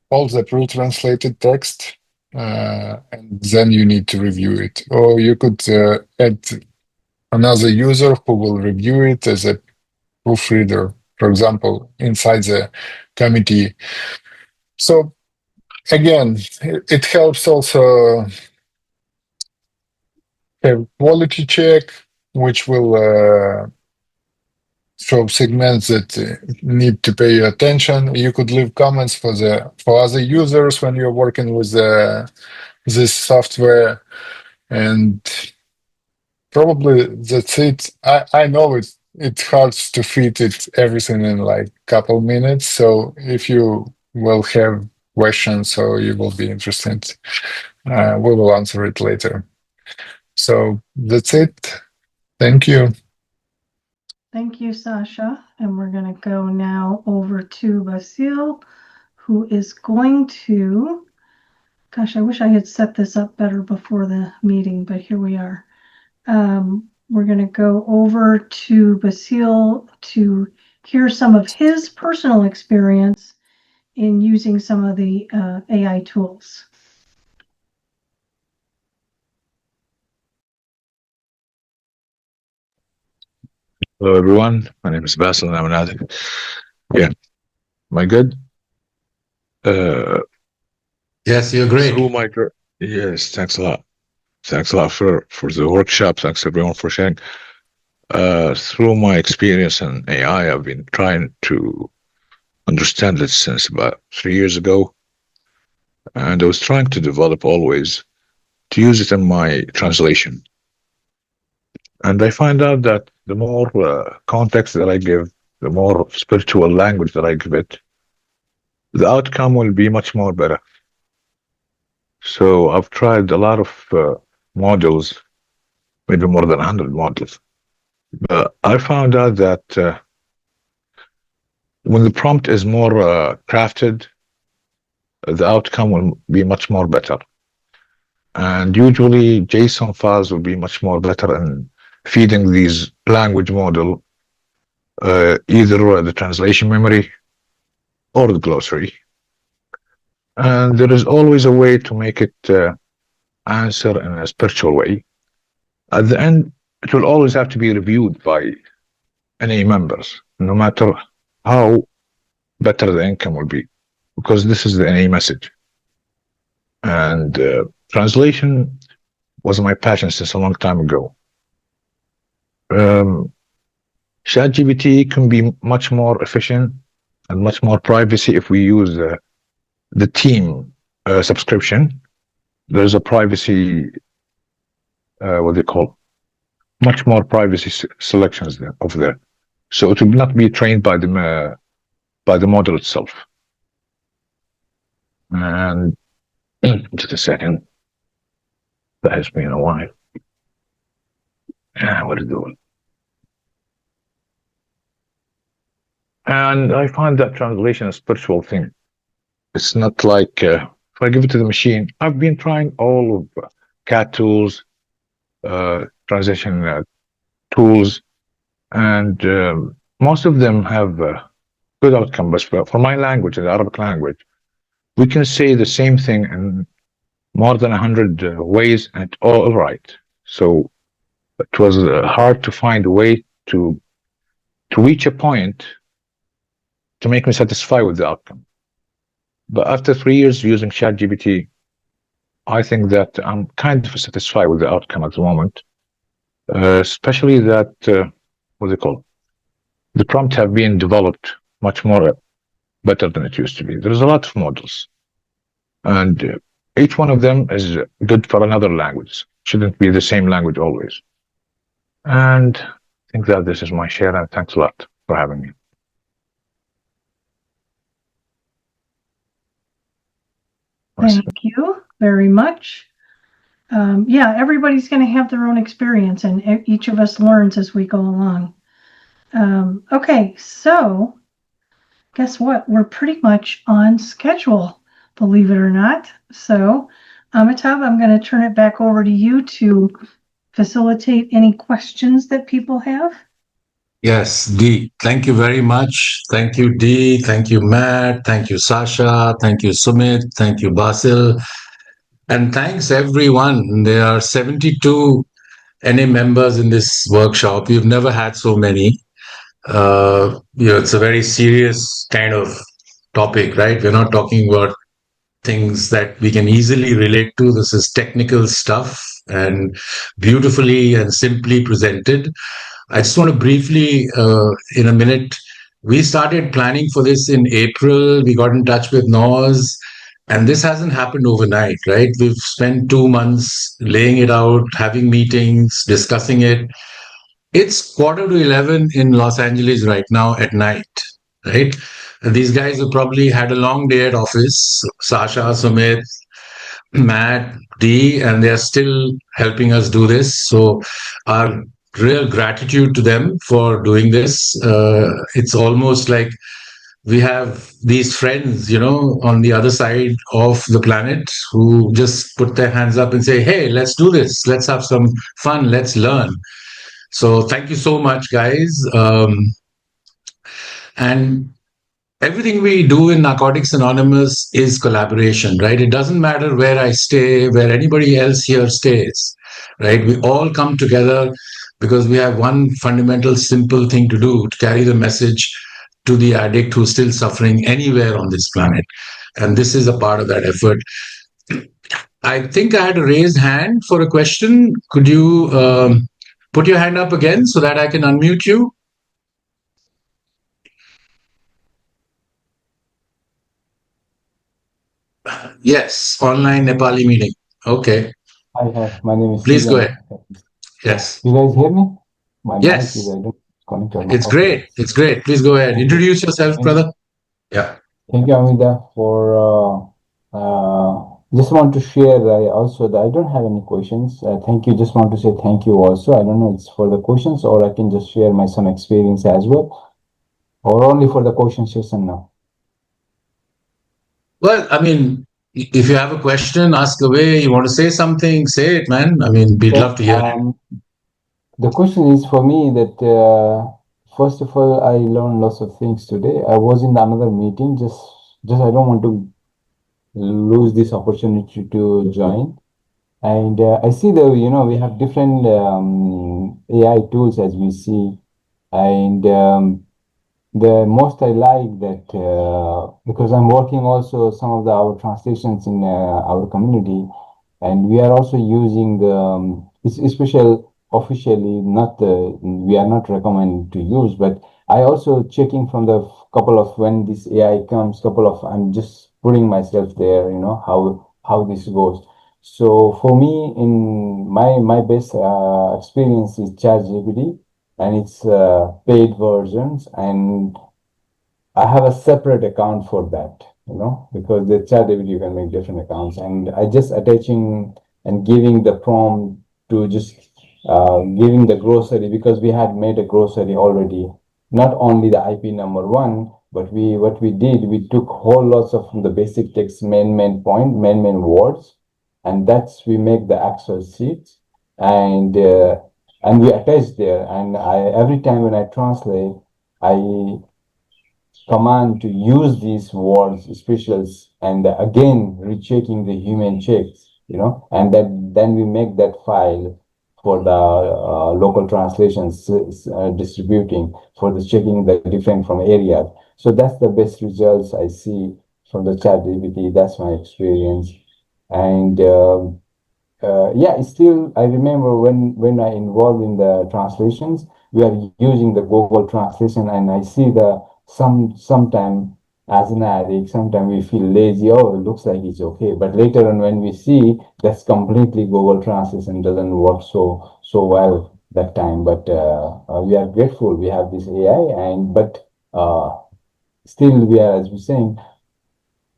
S5: all the pre-translated text and then you need to review it. Or you could add another user who will review it as a proofreader, for example, inside the committee. So again, it helps also have quality check, which will show segments that need to pay attention. You could leave comments for other users when you're working with this software, and probably that's it. I know it's hard to fit everything in like a couple minutes. So if you will have questions or you will be interested, we will answer it later. So that's it. Thank you.
S3: Thank you, Sasha. And we're going to go now over to Basil, who is going to, gosh, I wish I had set this up better before the meeting, but here we are. We're going to go over to Basil to hear some of his personal experience in using some of the AI tools.
S6: Hello, everyone. My name is Basil, and I'm an addict. Yeah. Am I good?
S1: Yes, you're great.
S6: Yes, thanks a lot. Thanks a lot for the workshop. Thanks, everyone, for sharing. Through my experience in AI, I've been trying to understand it since about 3 years ago. And I was trying to develop always to use it in my translation. And I find out that the more context that I give, the more spiritual language that I give it, the outcome will be much more better. So I've tried a lot of modules, maybe more than 100 modules. But I found out that when the prompt is more crafted, the outcome will be much more better. And usually JSON files will be much more better in feeding these language model, either the translation memory or the glossary. And there is always a way to make it answer in a spiritual way. At the end, it will always have to be reviewed by NA members, no matter how better the income will be, because this is the NA message. And translation was my passion since a long time ago. ChatGPT can be much more efficient and much more privacy if we use the team subscription. There's a privacy, what they call, much more privacy selections over there. So it will not be trained by the model itself. And just a second. That has been a while. What is doing? And I find that translation a spiritual thing. It's not like if I give it to the machine. I've been trying all of CAT tools, translation tools, and most of them have good outcome. But for my language, the Arabic language, we can say the same thing in more than 100 ways, and it's all right. So it was hard to find a way to reach a point to make me satisfied with the outcome. But after 3 years using ChatGPT, I think that I'm kind of satisfied with the outcome at the moment, especially that, what do they call, the prompts have been developed much more better than it used to be. There's a lot of models, and each one of them is good for another language. Shouldn't be the same language always. And I think that this is my share, and thanks a lot for having me.
S3: Thank you very much. Yeah, everybody's going to have their own experience, and each of us learns as we go along. Okay, so guess what? We're pretty much on schedule, believe it or not. So, Amitav, I'm going to turn it back over to you to facilitate any questions that people have.
S1: Yes, Dee. Thank you very much. Thank you, Dee. Thank you, Matt. Thank you, Sasha. Thank you, Sumit. Thank you, Basil. And thanks everyone. There are 72 NA members in this workshop. We've never had so many. It's a very serious kind of topic, right? We're not talking about things that we can easily relate to. This is technical stuff and beautifully and simply presented. I just want to briefly, in a minute, we started planning for this in April. We got in touch with NOS, and this hasn't happened overnight, right? We've spent 2 months laying it out, having meetings, discussing it. It's quarter to 11 in Los Angeles right now at night, right? And these guys have probably had a long day at office. Sasha, Sumit, Matt, D, and they're still helping us do this. So our real gratitude to them for doing this. It's almost like we have these friends, on the other side of the planet who just put their hands up and say, hey, let's do this. Let's have some fun. Let's learn. So thank you so much, guys. And everything we do in Narcotics Anonymous is collaboration, right? It doesn't matter where I stay, where anybody else here stays, right? We all come together because we have one fundamental, simple thing to do, to carry the message to the addict who's still suffering anywhere on this planet. And this is a part of that effort. I think I had a raised hand for a question. Could you put your hand up again so that I can unmute you? Yes, online Nepali meeting. Okay.
S7: Hi, my name is
S1: Please go
S7: Sujan.
S1: ahead. Yes.
S7: You guys hear me? My
S1: Yes.
S7: mic is I don't connect or
S1: It's
S7: okay.
S1: great. It's great. Please go ahead. Introduce yourself, brother. Yeah.
S7: Thank you, Amida, for just want to share also that I don't have any questions. Thank you. Just want to say thank you also. I don't know it's for the questions or I can just share my some experience as well, or only for the question session now.
S1: Well, I mean, if you have a question, ask away. You want to say something, say it, man. I mean, we'd love to hear it.
S7: The question is for me that first of all, I learned lots of things today. I was in another meeting. Just I don't want to lose this opportunity to join. And I see that we have different AI tools as we see, and the most I like that because I'm working also some of our translations in our community, and we are also using the it's special officially not we are not recommended to use, but I also checking from the couple of when this AI comes, couple of I'm just putting myself there, how this goes. So for me, in my best experience is ChatGPT, and it's paid versions, and I have a separate account for that, because the ChatGPT you can make different accounts, and I just attaching and giving the prompt to just giving the grocery because we had made a grocery already, not only the IP number one, but what we did, we took whole lots of the basic text main point, main words, and that's we make the actual sheets, and we attach there, and I every time when I translate, I command to use these words specials and again rechecking the human checks, and then we make that file for the local translations distributing for the checking the different from areas. So that's the best results I see from the ChatGPT. That's my experience, and yeah, still I remember when I involved in the translations, we are using the Google Translation, and I see the sometime as an addict, sometimes we feel lazy. Oh, it looks like it's okay, but later on when we see that's completely Google Translation doesn't work so well that time. But we are grateful we have this AI, and but still we are, as we're saying,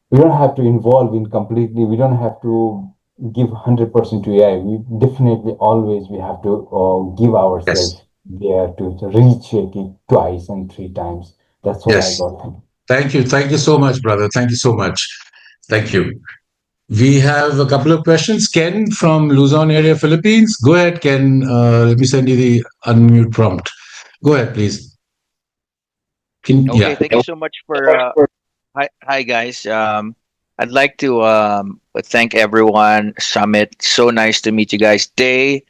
S7: we don't have to involve in completely. We don't have to give 100% to AI. We definitely always we have to give ourselves
S1: Yes.
S7: there to recheck it twice and 3 times. That's what I
S1: Yes.
S7: got.
S1: Thank you. Thank you so much, brother. Thank you so much. Thank you. We have a couple of questions. Ken from Luzon area, Philippines. Go ahead, Ken. Let me send you the unmute prompt. Go ahead, please.
S8: Okay, thank you so much for hi guys. I'd like to thank everyone. Summit, so nice to meet you guys. Day,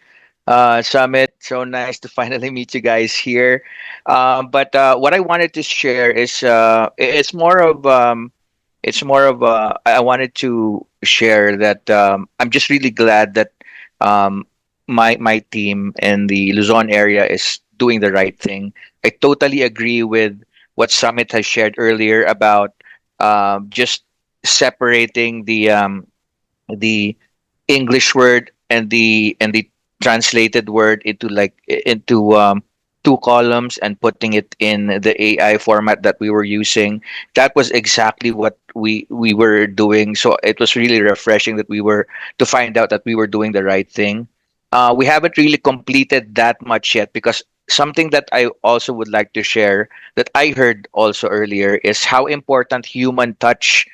S8: Summit, so nice to finally meet you guys here. But what I wanted to share is I wanted to share that I'm just really glad that um, my team in the Luzon area is doing the right thing. I totally agree with what Summit has shared earlier about just separating the English word and the translated word into two columns and putting it in the AI format that we were using. That was exactly what we were doing. So it was really refreshing that we were to find out that we were doing the right thing. We haven't really completed that much yet because something that I also would like to share that I heard also earlier is how important human touch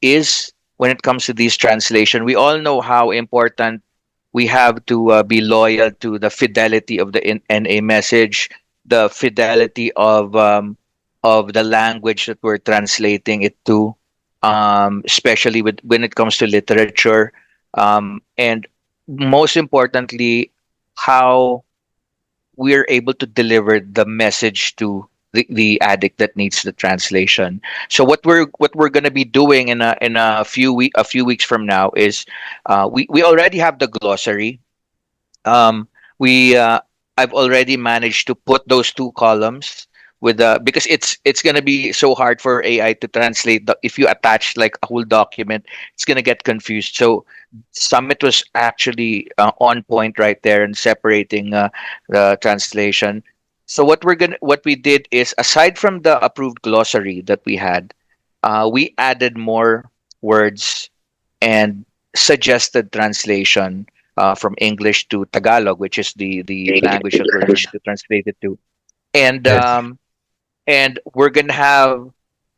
S8: is when it comes to these translation. We all know how important we have to be loyal to the fidelity of the NA message, the fidelity of the language that we're translating it to, especially with when it comes to literature, and most importantly, how we're able to deliver the message to the addict that needs the translation. So what we're gonna be doing in a few weeks from now is we already have the glossary. um, we I've already managed to put those two columns with because it's gonna be so hard for AI to translate. If you attach like a whole document, it's gonna get confused. So Summit was actually on point right there in separating the translation. So what we did is, aside from the approved glossary that we had, we added more words and suggested translation from English to Tagalog, which is the language that we're going to translate it to, and
S1: Yes.
S8: um, and we're gonna have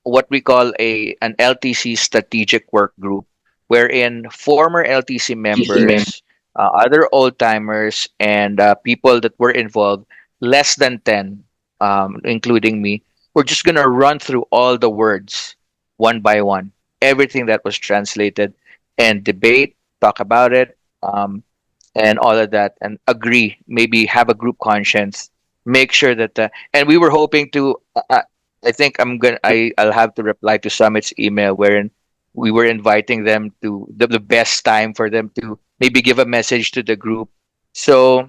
S8: what we call a an LTC strategic work group, wherein former LTC members, other old timers, and people that were involved, less than 10, including me, we're just gonna run through all the words one by one, everything that was translated, and debate, talk about it. And all of that, and agree, maybe have a group conscience, make sure that and we were hoping to I think I'll have to reply to Summit's email wherein we were inviting them to the best time for them to maybe give a message to the group. So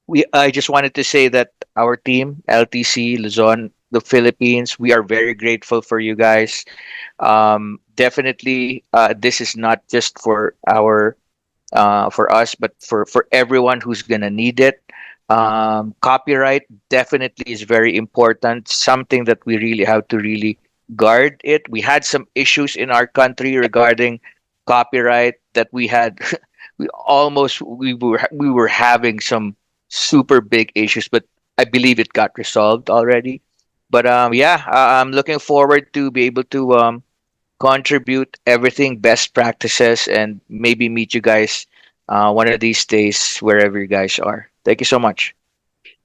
S8: we I just wanted to say that our team, LTC Luzon, the Philippines, we are very grateful for you guys. Definitely, this is not just for us, but for everyone who's gonna need it. Copyright definitely is very important. Something that we really have to really guard it. We had some issues in our country regarding copyright that we had. We were having some super big issues, but I believe it got resolved already. But yeah, I'm looking forward to be able to contribute everything, best practices, and maybe meet you guys one of these days wherever you guys are. Thank you so much.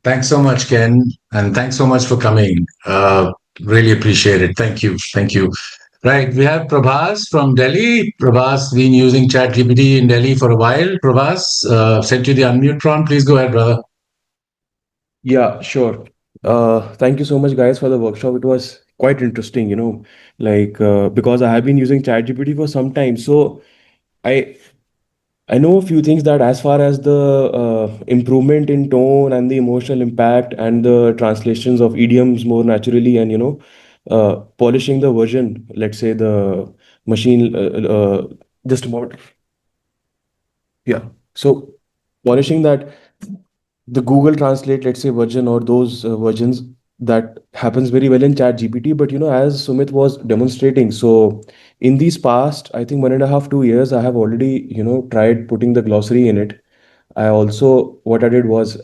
S1: Thanks so much, Ken, and thanks so much for coming. Really appreciate it. Thank you. Thank you. Right, we have Prabhas from Delhi. Prabhas been using ChatGPT in Delhi for a while. Prabhas, sent you the unmute prompt. Please go ahead, brother.
S9: Yeah, sure. Thank you so much, guys, for the workshop. It was quite interesting, because I have been using ChatGPT for some time. So I I know a few things that as far as the improvement in tone and the emotional impact and the translations of idioms more naturally and polishing the version, let's say the machine, just about, yeah. So polishing that the Google Translate, let's say, version or those versions, that happens very well in Chat GPT. But as Sumit was demonstrating, so in these past, I think 1.5, 2 years, I have already tried putting the glossary in it. I also, what I did was,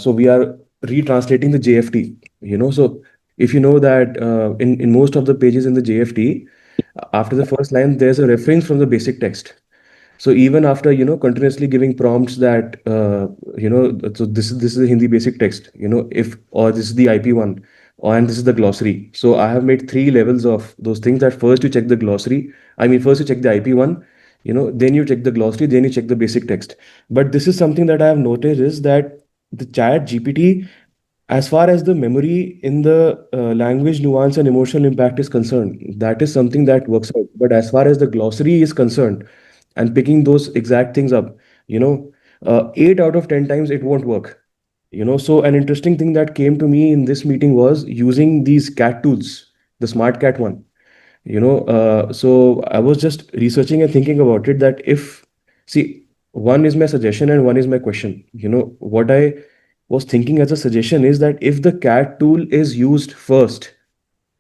S9: so we are retranslating the JFT. So if you know that in most of the pages in the JFT, after the first line, there's a reference from the basic text. So even after continuously giving prompts that so this is the Hindi basic text, if, or this is the IP one, or and this is the glossary. So I have made three levels of those things. That first you check the glossary. I mean, first you check the IP one. then you check the glossary, then you check the basic text. But this is something that I have noticed is that the chat GPT, as far as the memory in the language nuance and emotional impact is concerned, that is something that works out. But as far as the glossary is concerned and picking those exact things up, 8 out of 10 times it won't work. So an interesting thing that came to me in this meeting was using these cat tools, the Smartcat one. So I was just researching and thinking about it that if, see, one is my suggestion and one is my question. What I was thinking as a suggestion is that if the cat tool is used first,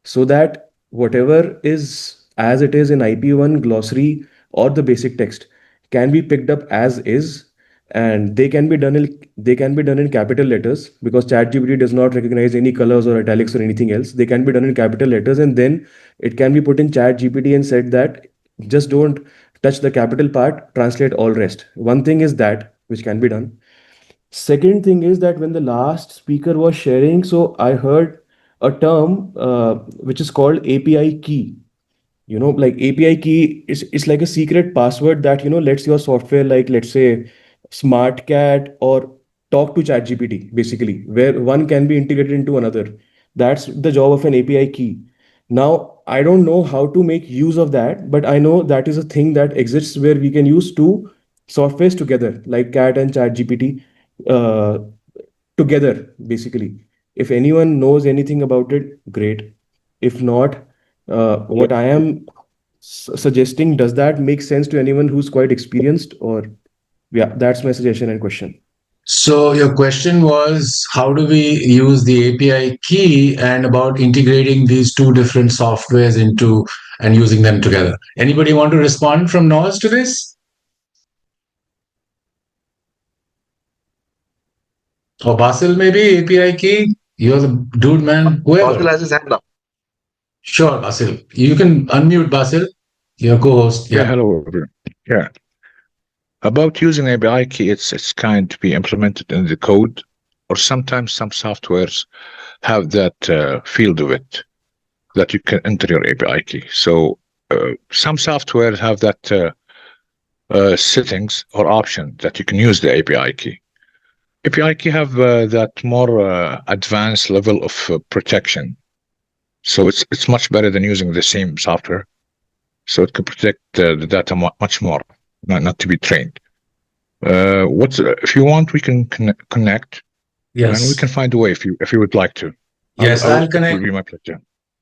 S9: so that whatever is as it is in IP1 glossary or the basic text can be picked up as is, and they can be done in capital letters, because ChatGPT does not recognize any colors or italics or anything else. They can be done in capital letters, and then it can be put in ChatGPT and said that just don't touch the capital part, translate all rest. One thing is that which can be done. Second thing is that when the last speaker was sharing, so I heard a term which is called API key. Like API key is like a secret password that lets your software, like let's say Smartcat or talk to ChatGPT, basically, where one can be integrated into another. That's the job of an API key. Now, I don't know how to make use of that, but I know that is a thing that exists where we can use two softwares together, like Cat and ChatGPT, uh, together, basically. If anyone knows anything about it, great. If not, what I am suggesting, does that make sense to anyone who's quite experienced? Or, yeah, that's my suggestion and question.
S1: So your question was, how do we use the API key and about integrating these two different softwares into and using them together? Anybody want to respond from Noz to this? Or Basil, maybe API key? You're the dude, man.
S6: Basil
S1: Whoever.
S6: has his hand up.
S1: Sure, Basil. You can unmute Basil, your co-host.
S6: Yeah,
S1: Yeah.
S6: hello, everyone. Yeah, about using API key, it's kind to be implemented in the code, or sometimes some softwares have that field of it that you can enter your API key. So some softwares have that settings or option that you can use the API key. API key have that more advanced level of protection. So it's much better than using the same software. So it can protect the data much more, not to be trained. If you want, we can connect, and we
S1: Yes.
S6: can find a way if you would like to.
S1: Yes, I'll
S6: It will
S1: connect.
S6: be my pleasure.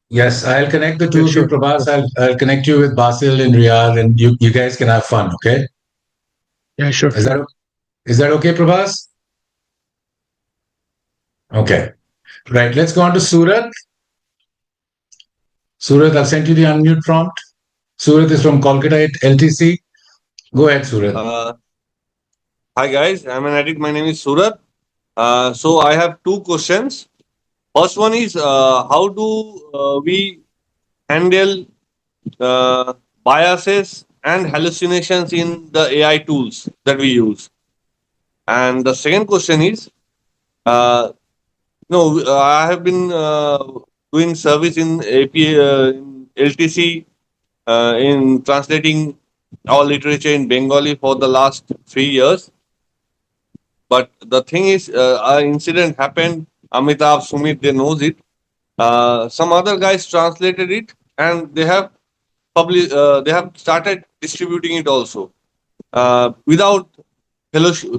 S1: Yes, I'll connect the
S6: Yeah,
S1: two of you,
S6: sure.
S1: Prabhas. I'll connect you with Basil in Riyadh, and you guys can have fun. Okay?
S6: Yeah, sure.
S1: Is that okay, Prabhas? Okay. Right. Let's go on to Surat. Surat, I've sent you the unmute prompt. Surat is from Kolkata LTC. Go ahead, Surat.
S10: Hi guys, I'm an addict. My name is Surat. So I have two questions. First one is how do we handle biases and hallucinations in the AI tools that we use? And the second question is, I have been doing service in AP, in LTC, in translating our literature in Bengali for the last 3 years. But the thing is, an incident happened. Amitabh, Sumit, they knows it. Some other guys translated it, and they have they have started distributing it also without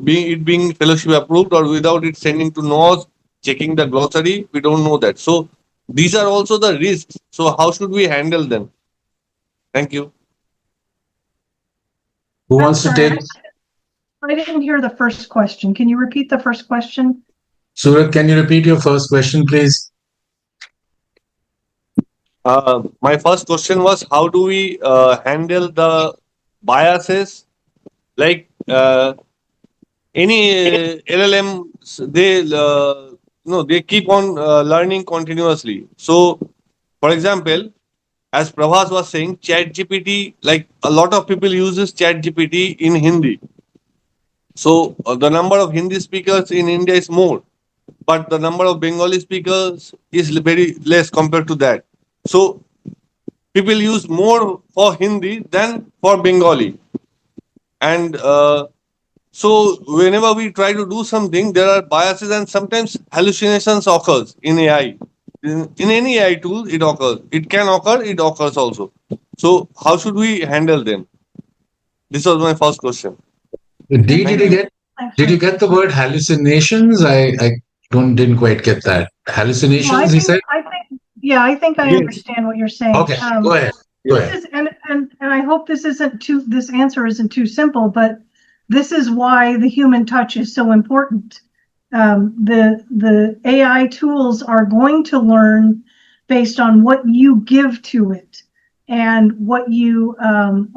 S10: being fellowship approved, or without it sending to NOS, checking the glossary. We don't know that. So these are also the risks. So how should we handle them? Thank you.
S1: Who
S3: I'm
S1: wants to
S3: sorry,
S1: take?
S3: I didn't hear the first question. Can you repeat the first question?
S1: Surat, can you repeat your first question, please?
S10: My first question was, how do we handle the biases, like any LLM? They keep on learning continuously. So, for example, as Prabhas was saying, Chat GPT, like a lot of people uses Chat GPT in Hindi. So the number of Hindi speakers in India is more, but the number of Bengali speakers is very less compared to that. So people use more for Hindi than for Bengali. and so whenever we try to do something, there are biases and sometimes hallucinations occurs in AI. In any AI tool, it occurs. It can occur. It occurs also. So how should we handle them? This was my first question.
S1: Did
S10: Thank
S1: you
S10: you.
S1: get did you get the word hallucinations? I don't didn't quite get that.
S3: Well,
S1: Hallucinations, he said?
S3: I think I
S10: Yes.
S3: understand what you're saying.
S1: Okay, go ahead. Go
S3: This
S1: ahead.
S3: is, and I hope this answer isn't too simple, but this is why the human touch is so important. The AI tools are going to learn based on what you give to it and what you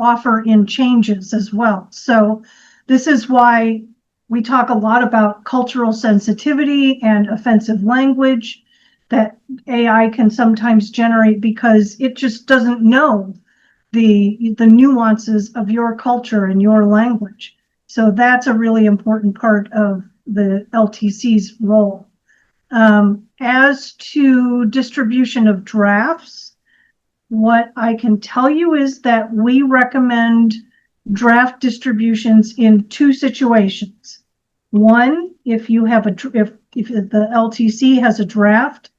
S3: offer in changes as well. So this is why we talk a lot about cultural sensitivity and offensive language that AI can sometimes generate because it just doesn't know the nuances of your culture and your language. So that's a really important part of the LTC's role. As to distribution of drafts, what I can tell you is that we recommend draft distributions in two situations. One, if you have if the LTC has a draft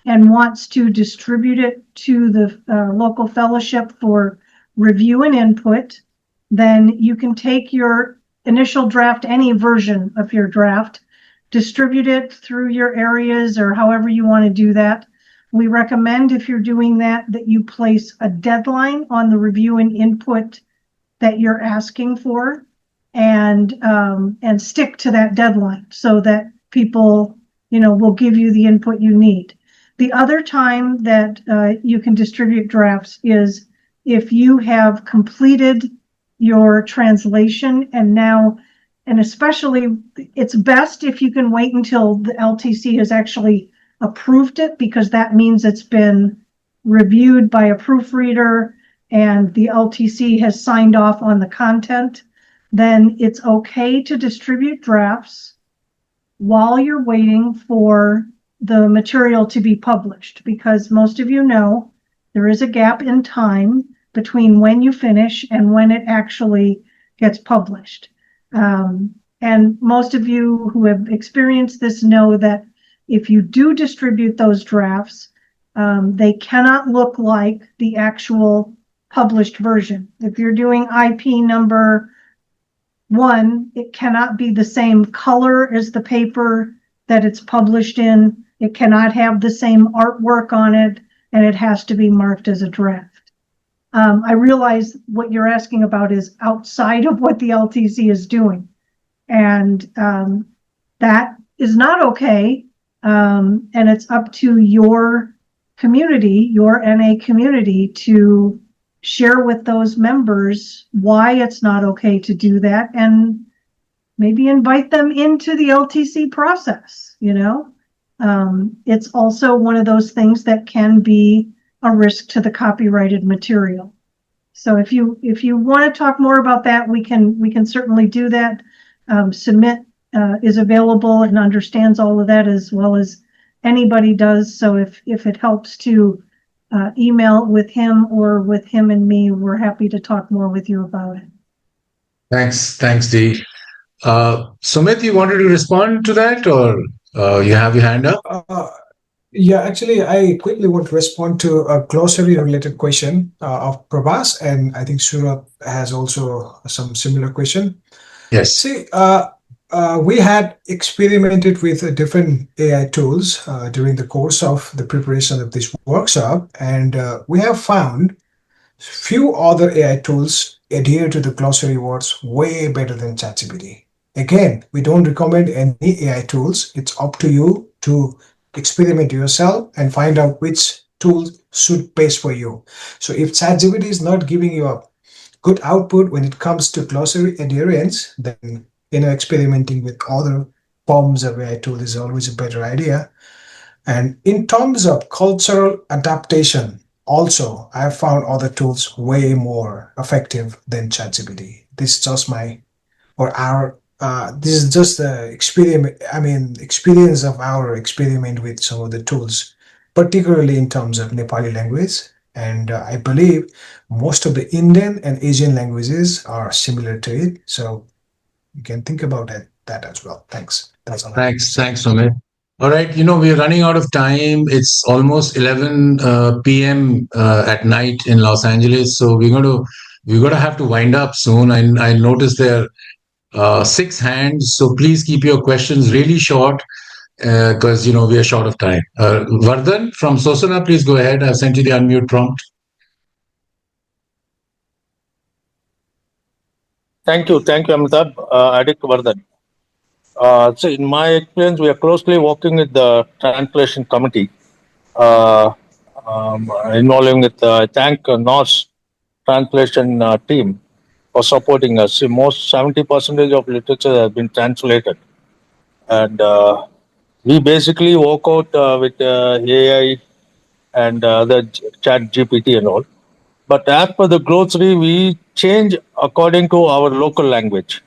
S3: and wants to distribute it to the local fellowship for review and input, then you can take your initial draft, any version of your draft, distribute it through your areas or however you want to do that. We recommend, if you're doing that, that you place a deadline on the review and input that you're asking for, and stick to that deadline so that people, will give you the input you need. The other time that you can distribute drafts is if you have completed your translation and especially it's best if you can wait until the LTC has actually approved it, because that means it's been reviewed by a proofreader and the LTC has signed off on the content. Then it's okay to distribute drafts while you're waiting for the material to be published, because most of you know there is a gap in time between when you finish and when it actually gets published. And most of you who have experienced this know that if you do distribute those drafts, they cannot look like the actual published version. If you're doing IP number 1, it cannot be the same color as the paper that it's published in. It cannot have the same artwork on it, and it has to be marked as a draft. I realize what you're asking about is outside of what the LTC is doing, and that is not okay. And it's up to your community, your NA community, to share with those members why it's not okay to do that, and maybe invite them into the LTC process. It's also one of those things that can be a risk to the copyrighted material. So if you want to talk more about that, we can certainly do that. Submit is available and understands all of that as well as anybody does. So if it helps to email with him or with him and me, we're happy to talk more with you about it.
S1: Thanks, Dee. Sumit, you wanted to respond to that, or you have your hand up?
S2: Yeah, actually, I quickly want to respond to a glossary-related question of Prabhas, and I think Surat has also some similar question.
S1: Yes.
S2: See, we had experimented with different AI tools during the course of the preparation of this workshop, and we have found few other AI tools adhere to the glossary words way better than ChatGPT. Again, we don't recommend any AI tools. It's up to you to experiment yourself and find out which tool suit best for you. So if ChatGPT is not giving you a good output when it comes to glossary adherence, then experimenting with other forms of AI tool is always a better idea. And in terms of cultural adaptation, also I have found other tools way more effective than ChatGPT. This is just this is just the experience of our experiment with some of the tools, particularly in terms of Nepali language. And I believe most of the Indian and Asian languages are similar to it. So you can think about that as well. Thanks. That's all I have to say.
S1: Thanks, Sumit. All right, we're running out of time. It's almost 11 p.m. At night in Los Angeles, so we're going to have to wind up soon. I noticed there are 6 hands, so please keep your questions really short because we are short of time. Vardhan from Sosana, please go ahead. I've sent you the unmute prompt.
S11: Thank you, Amitabh. Adik Vardhan. So, in my experience, we are closely working with the translation committee, uh, involving with thank NOS translation team for supporting us. See, most 70% of literature has been translated, and we basically work out with AI and other chat GPT and all. But as per the glossary, we change according to our local language.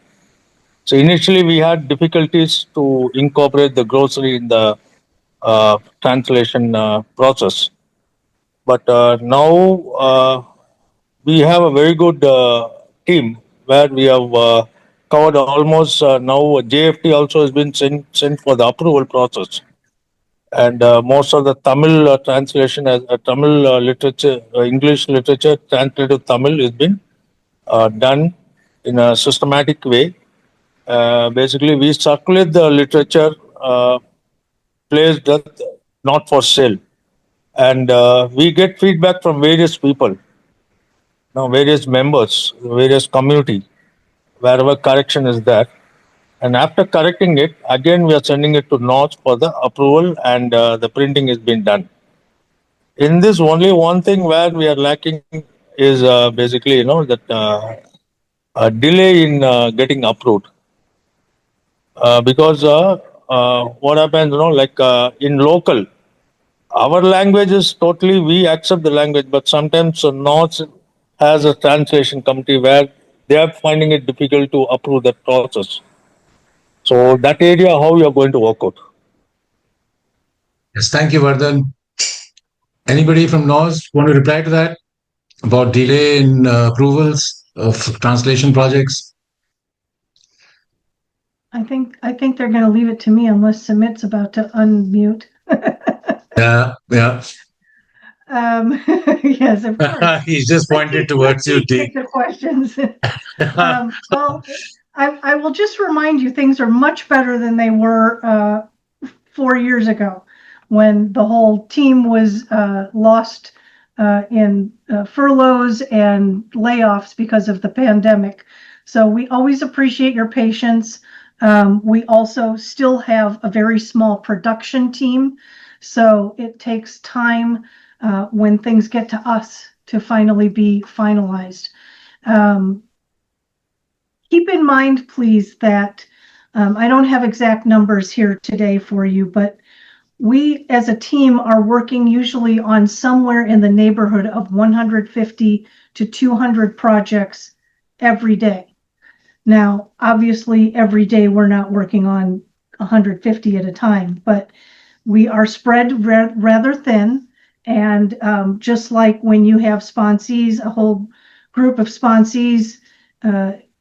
S11: So initially, we had difficulties to incorporate the glossary in the translation process. But now we have a very good team where we have covered almost now JFT also has been sent for the approval process. And most of the Tamil translation, as Tamil literature, English literature translated to Tamil has been done in a systematic way. Basically, we circulate the literature placed not for sale, and we get feedback from various people, various members, various community, wherever correction is there. And after correcting it, again we are sending it to NOTS for the approval, and the printing is being done. In this, only one thing where we are lacking is basically that delay in getting approved. Because what happens, like in local, our language is totally, we accept the language, but sometimes NOTS has a translation committee where they are finding it difficult to approve that process. So that area, how you are going to work out?
S1: Yes, thank you, Vardhan. Anybody from NOS want to reply to that about delay in approvals of translation projects?
S3: I think they're going to leave it to me unless Sumit's about to unmute.
S1: Yeah.
S3: Yes, of course.
S1: He's just pointed towards you, T.
S3: Take the questions. Well, I will just remind you, things are much better than they were 4 years ago, when the whole team was lost in furloughs and layoffs because of the pandemic. So we always appreciate your patience. We also still have a very small production team, so it takes time when things get to us to finally be finalized. Keep in mind, please, that I don't have exact numbers here today for you, but we as a team are working usually on somewhere in the neighborhood of 150 to 200 projects every day. Now, obviously, every day we're not working on 150 at a time, but we are spread rather thin. And just like when you have sponsees, a whole group of sponsees,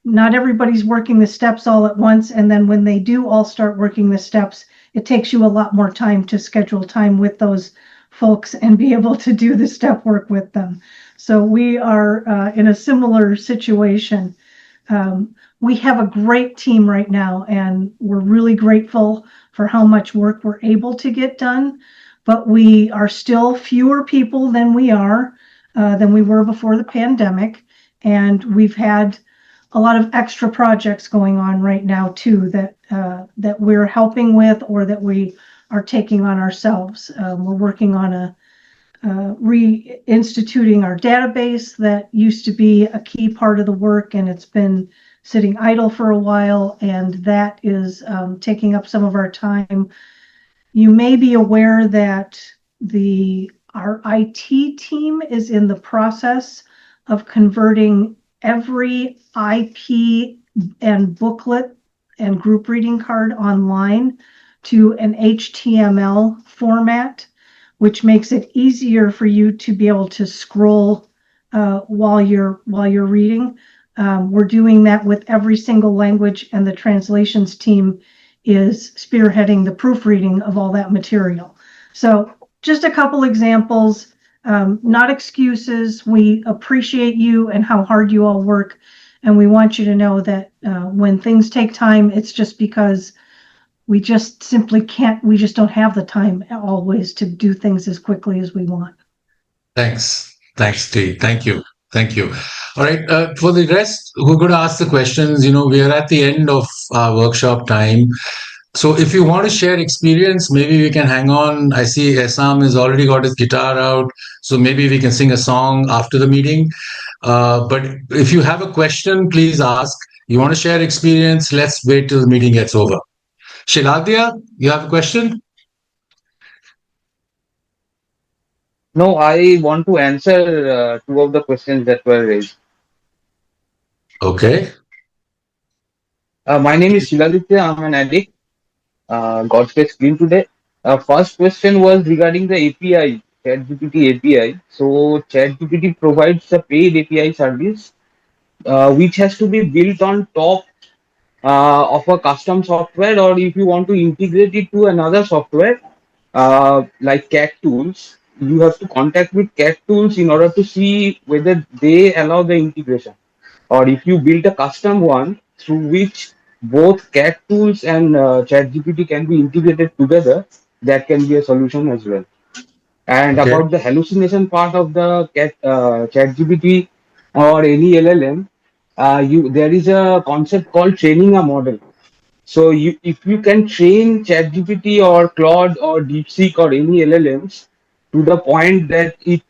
S3: not everybody's working the steps all at once. And then when they do all start working the steps, it takes you a lot more time to schedule time with those folks and be able to do the step work with them. So we are in a similar situation. We have a great team right now, and we're really grateful for how much work we're able to get done. But we are still fewer people than we were before the pandemic, and we've had a lot of extra projects going on right now too that we're helping with or that we are taking on ourselves. We're working on reinstituting our database that used to be a key part of the work, and it's been sitting idle for a while, and that is taking up some of our time. You may be aware that our IT team is in the process of converting every IP and booklet and group reading card online to an HTML format, which makes it easier for you to be able to scroll while you're reading. We're doing that with every single language, and the translations team is spearheading the proofreading of all that material. So just a couple examples, not excuses. We appreciate you and how hard you all work. And we want you to know that when things take time, it's just because we just simply can't, we just don't have the time always to do things as quickly as we want.
S1: Thanks. Thanks, T. Thank you. Thank you. All right. For the rest who are going to ask the questions, we are at the end of our workshop time. So if you want to share experience, maybe we can hang on. I see Essam has already got his guitar out. So maybe we can sing a song after the meeting. But if you have a question, please ask. You want to share experience, let's wait till the meeting gets over. Shiladia, you have a question?
S12: No, I want to answer two of the questions that were raised.
S1: Okay.
S12: My name is Shiladitya. I'm an addict. God's grace clean today. First question was regarding the API, ChatGPT API. So ChatGPT provides a paid API service, which has to be built on top of a custom software, or if you want to integrate it to another software, like Cat Tools, you have to contact with Cat Tools in order to see whether they allow the integration. Or if you build a custom one through which both Cat Tools and ChatGPT can be integrated together, that can be a solution as well. And
S1: Okay.
S12: about the hallucination part of the ChatGPT or any LLM, there is a concept called training a model. So if you can train ChatGPT or Claude or DeepSeek or any LLMs to the point that it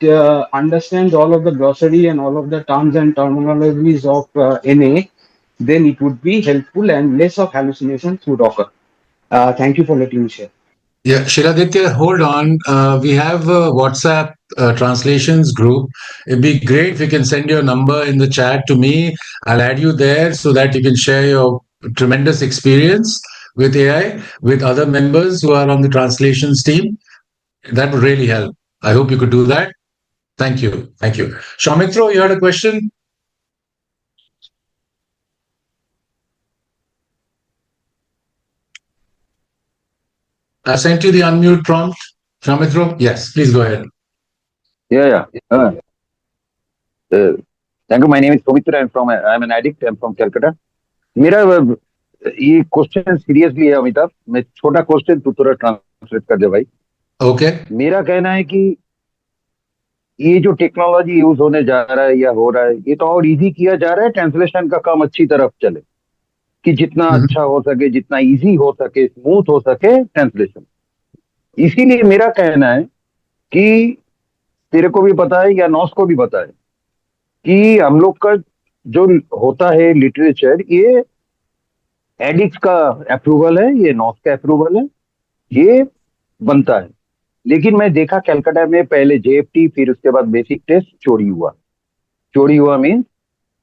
S12: understands all of the glossary and all of the terms and terminologies of NA, then it would be helpful and less of hallucinations would occur. Thank you for letting me share.
S1: Yeah, Shiladitya, hold on. We have a WhatsApp translations group. It'd be great if you can send your number in the chat to me. I'll add you there so that you can share your tremendous experience with AI with other members who are on the translations team. That would really help. I hope you could do that. Thank you. Thank you. Shaumitro, you had a question? I sent you the unmute prompt. Shaumitro? Yes, please go ahead.
S13: Yeah. Thank you. My name is Sumitra. I'm an addict. I'm from Calcutta. मेरा ये question seriously है अमिताभ. मैं छोटा question तू थोड़ा translate कर दे भाई.
S1: Okay.
S13: मेरा कहना है कि ये जो टेक्नोलॉजी यूज होने जा रहा है या हो रहा है, ये तो और इजी किया जा रहा है ट्रांसलेशन का काम अच्छी तरफ चले, कि जितना अच्छा हो सके, जितना इजी हो सके, स्मूथ हो सके ट्रांसलेशन. इसीलिए मेरा कहना है कि तेरे को भी पता है या नॉस को भी पता है कि हम लोग का जो होता है लिटरेचर, ये एडिक्ट का अप्रूवल है, ये नॉस का अप्रूवल है, ये बनता है. लेकिन मैं देखा कलकत्ता में पहले जेएफटी, फिर उसके बाद बेसिक टेस्ट चोरी हुआ मीन्स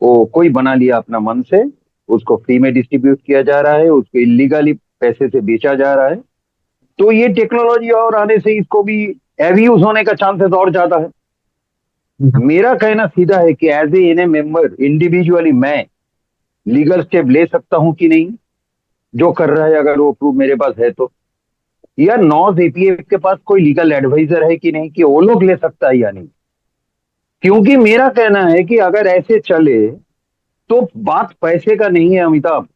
S13: वो कोई बना लिया अपना मन से, उसको फ्री में डिस्ट्रीब्यूट किया जा रहा है, उसको इलीगली पैसे से बेचा जा रहा है. तो ये टेक्नोलॉजी और आने से इसको भी एब्यूज होने का चांसेस और ज्यादा है. मेरा कहना सीधा है कि as a NA member individually मैं लीगल स्टेप ले सकता हूं कि नहीं, जो कर रहा है अगर वो प्रूफ मेरे पास है तो, या नॉज एपीए के पास कोई लीगल एडवाइजर है कि नहीं कि वो लोग ले सकता है या नहीं. क्योंकि मेरा कहना है कि अगर ऐसे चले तो बात पैसे का नहीं है अमिताभ,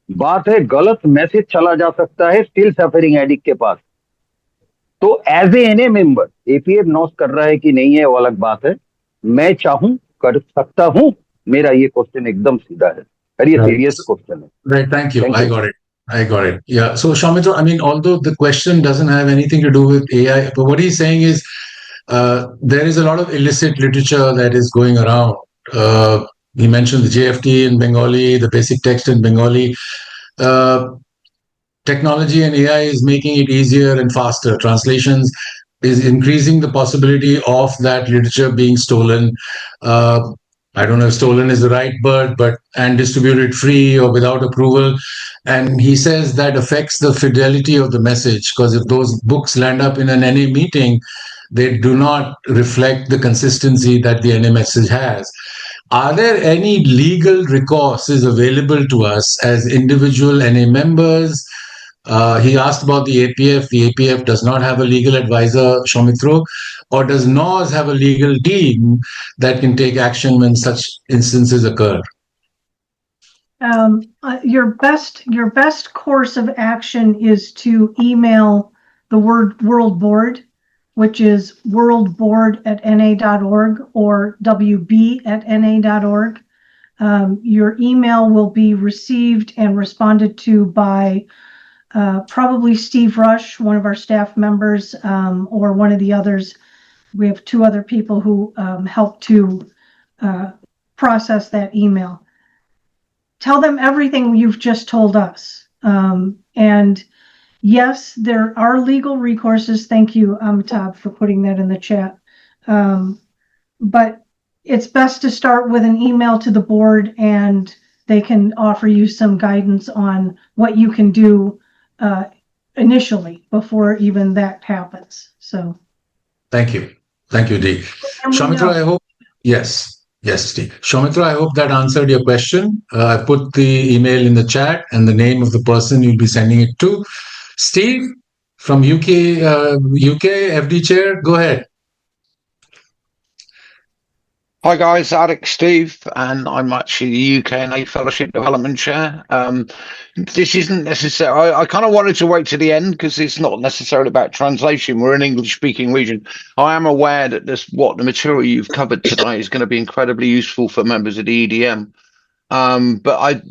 S13: बात है गलत मैसेज चला जा सकता है स्टिल सफरिंग एडिक्ट के पास. तो एज ए एनए मेंबर एपीए नॉस कर रहा है कि नहीं है वो अलग बात है, मैं चाहूं कर सकता हूं. मेरा ये क्वेश्चन एकदम सीधा है और ये सीरियस क्वेश्चन है.
S1: Right, thank you. I got it. Yeah. So Shaumitro, I mean, although the question doesn't have anything to do with AI, but what he's saying is there is a lot of illicit literature that is going around. He mentioned the JFT in Bengali, the basic text in Bengali. Technology and AI is making it easier and faster. Translations is increasing the possibility of that literature being stolen. I don't know if stolen is the right word, and distributed free or without approval. And he says that affects the fidelity of the message, because if those books land up in an NA meeting, they do not reflect the consistency that the NA message has. Are there any legal recourses available to us as individual NA members? He asked about the APF. The APF does not have a legal advisor, Shaumitro, or does NOS have a legal team that can take action when such instances occur?
S3: Your best course of action is to email the World Board, which is worldboard@na.org or wb@na.org. Your email will be received and responded to by probably Steve Rush, one of our staff members, or one of the others. We have two other people who help to process that email. Tell them everything you've just told us. And yes, there are legal recourses. Thank you, Amitabh, for putting that in the chat. But it's best to start with an email to the board, and they can offer you some guidance on what you can do initially before even that happens. So
S1: thank you. Thank you, Dee. Shaumitro, I hope, yes, Steve. Shaumitro, I hope that answered your question. I put the email in the chat and the name of the person you'll be sending it to. Steve from UK FD Chair, go ahead.
S6: Hi guys, Alex, Steve, and I'm actually the UK NA Fellowship Development Chair. This isn't necessarily, I kind of wanted to wait to the end because it's not necessarily about translation. We're an English-speaking region. I am aware that what the material you've covered today is going to be incredibly useful for members of the EDM. But I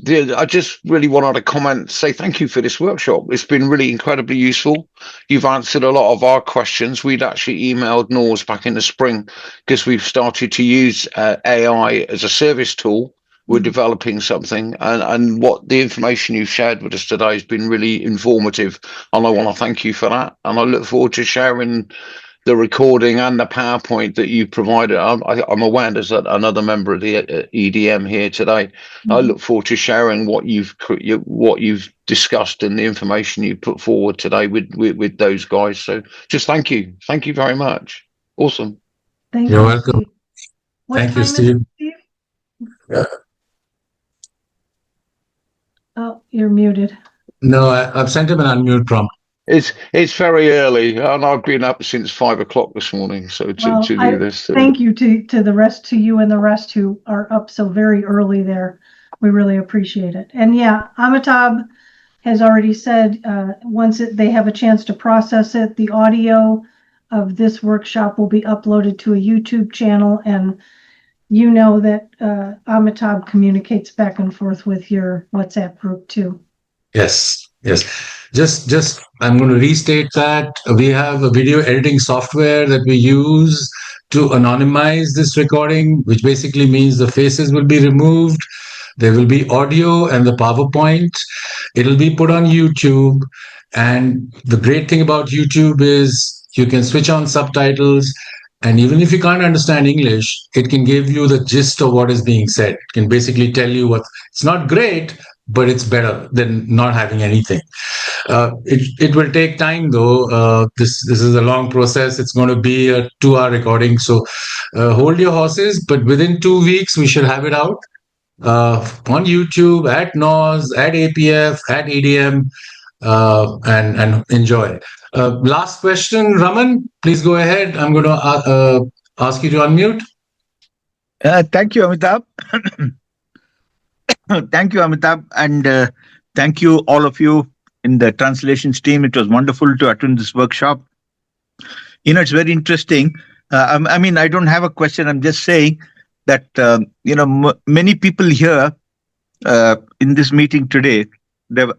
S6: just really wanted to comment, say thank you for this workshop. It's been really incredibly useful. You've answered a lot of our questions. We'd actually emailed NORS back in the spring because we've started to use AI as a service tool. We're developing something, and what the information you've shared with us today has been really informative, and I want to thank you for that. And I look forward to sharing the recording and the PowerPoint that you provided. I'm aware there's another member of the EDM here today. I look forward to sharing what you've discussed and the information you put forward today with those guys. So just thank you very much. Awesome.
S1: You're welcome. Thank you, Steve.
S3: Yeah. Oh, you're muted.
S1: No, I've sent him an unmute prompt.
S6: It's very early, and I've been up since 5 o'clock this morning. So to do this,
S3: thank you to you and the rest who are up so very early there. We really appreciate it. And yeah, Amitabh has already said once they have a chance to process it, the audio of this workshop will be uploaded to a YouTube channel, and you know that Amitabh communicates back and forth with your WhatsApp group too.
S1: Yes. Just I'm going to restate that we have a video editing software that we use to anonymize this recording, which basically means the faces will be removed. There will be audio and the PowerPoint. It'll be put on YouTube. And the great thing about YouTube is you can switch on subtitles. And even if you can't understand English, it can give you the gist of what is being said. It can basically tell you it's not great, but it's better than not having anything. It will take time though. This is a long process. It's going to be a 2-hour recording. So hold your horses, but within 2 weeks, we should have it out on YouTube, at NOS, at APF, at EDM, and enjoy. Last question, Raman, please go ahead. I'm going to ask you to unmute.
S14: Thank you, Amitabh. Thank you, Amitabh, and thank you all of you in the translations team. It was wonderful to attend this workshop. It's very interesting. I mean, I don't have a question. I'm just saying that many people here in this meeting today.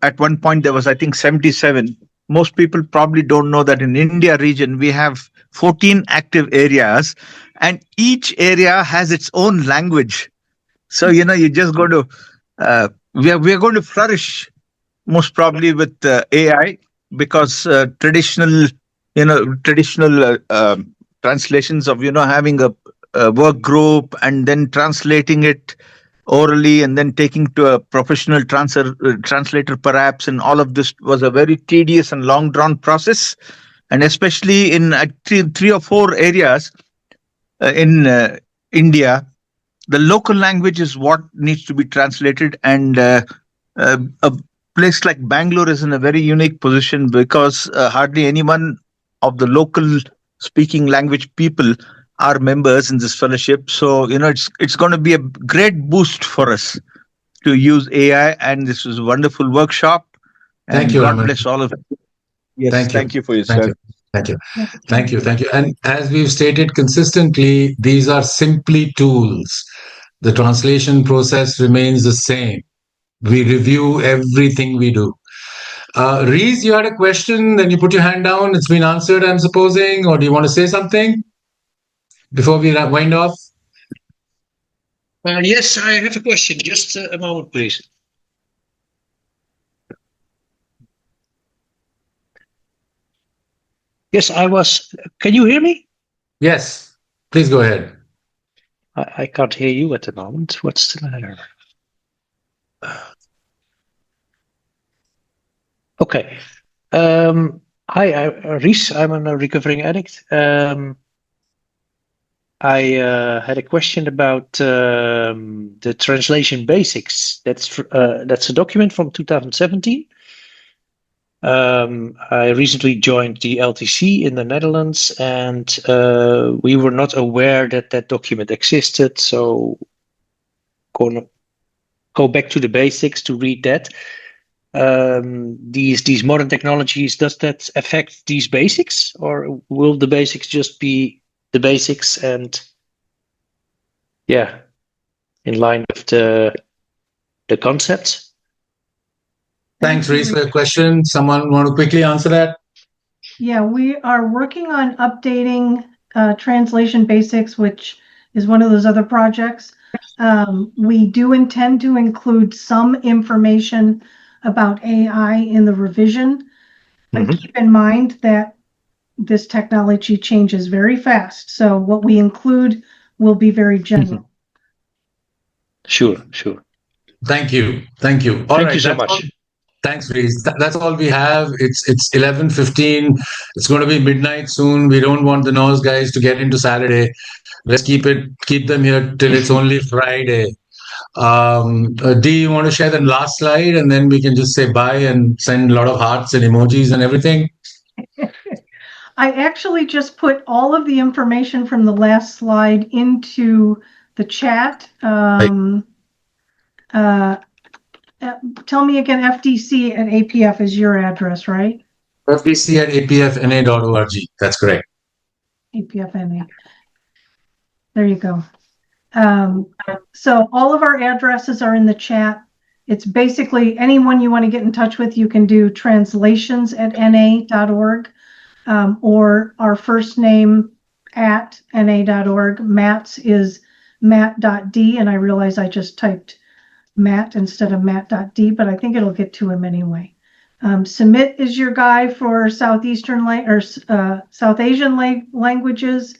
S14: At one point there was, I think, 77. Most people probably don't know that in India region we have 14 active areas, and each area has its own language. So you just go to we are going to flourish most probably with AI, because traditional translations of having a work group and then translating it orally and then taking to a professional translator perhaps, and all of this was a very tedious and long drawn process. and especially in three or four areas in India, the local language is what needs to be translated, and a place like Bangalore is in a very unique position because hardly anyone of the local speaking language people are members in this fellowship. So it's going to be a great boost for us to use AI, and this was a wonderful workshop. And
S1: Thank you,
S14: God
S1: Raman.
S14: bless all of you. Yes,
S1: Thank you.
S14: you for your
S1: Thank you.
S14: service.
S1: Thank you. Thank you. Thank you. And as we've stated consistently, these are simply tools. The translation process remains the same. We review everything we do. Reese, you had a question, then you put your hand down. It's been answered, I'm supposing, or do you want to say something before we wind off?
S15: Yes, I have a question. Just a moment, please. Yes, can you hear me?
S1: Yes, please go ahead.
S15: I can't hear you at the moment. What's the matter? Okay. Hi, Reese. I'm a recovering addict. I had a question about the translation basics. That's a document from 2017. I recently joined the LTC in the Netherlands, and we were not aware that that document existed. So, gonna go back to the basics to read that. These modern technologies, does that affect these basics, or will the basics just be the basics and in line with the concepts?
S1: Thanks, Reese, for your question. Someone want to quickly answer that?
S3: Yeah, we are working on updating Translation Basics, which is one of those other projects. We do intend to include some information about AI in the revision, but keep in mind that this technology changes very fast. So what we include will be very general.
S15: Sure.
S1: Thank you. Thank you.
S15: Thank you so much.
S1: Thanks, Reese. That's all we have. It's 11:15. It's going to be midnight soon. We don't want the NOS guys to get into Saturday. Let's keep them here till it's only Friday. Dee, you want to share the last slide, and then we can just say bye and send a lot of hearts and emojis and everything?
S3: I actually just put all of the information from the last slide into the chat. Tell me again, FDC at APF is your address, right?
S1: FDC at apfna.org. That's correct.
S3: APFNA. There you go. So all of our addresses are in the chat. It's basically anyone you want to get in touch with, you can do translations at NA.org or our first name at NA.org. Matt's is matt.d, and I realize I just typed Matt instead of matt.d, but I think it'll get to him anyway. Sumit is your guy for South Asian languages.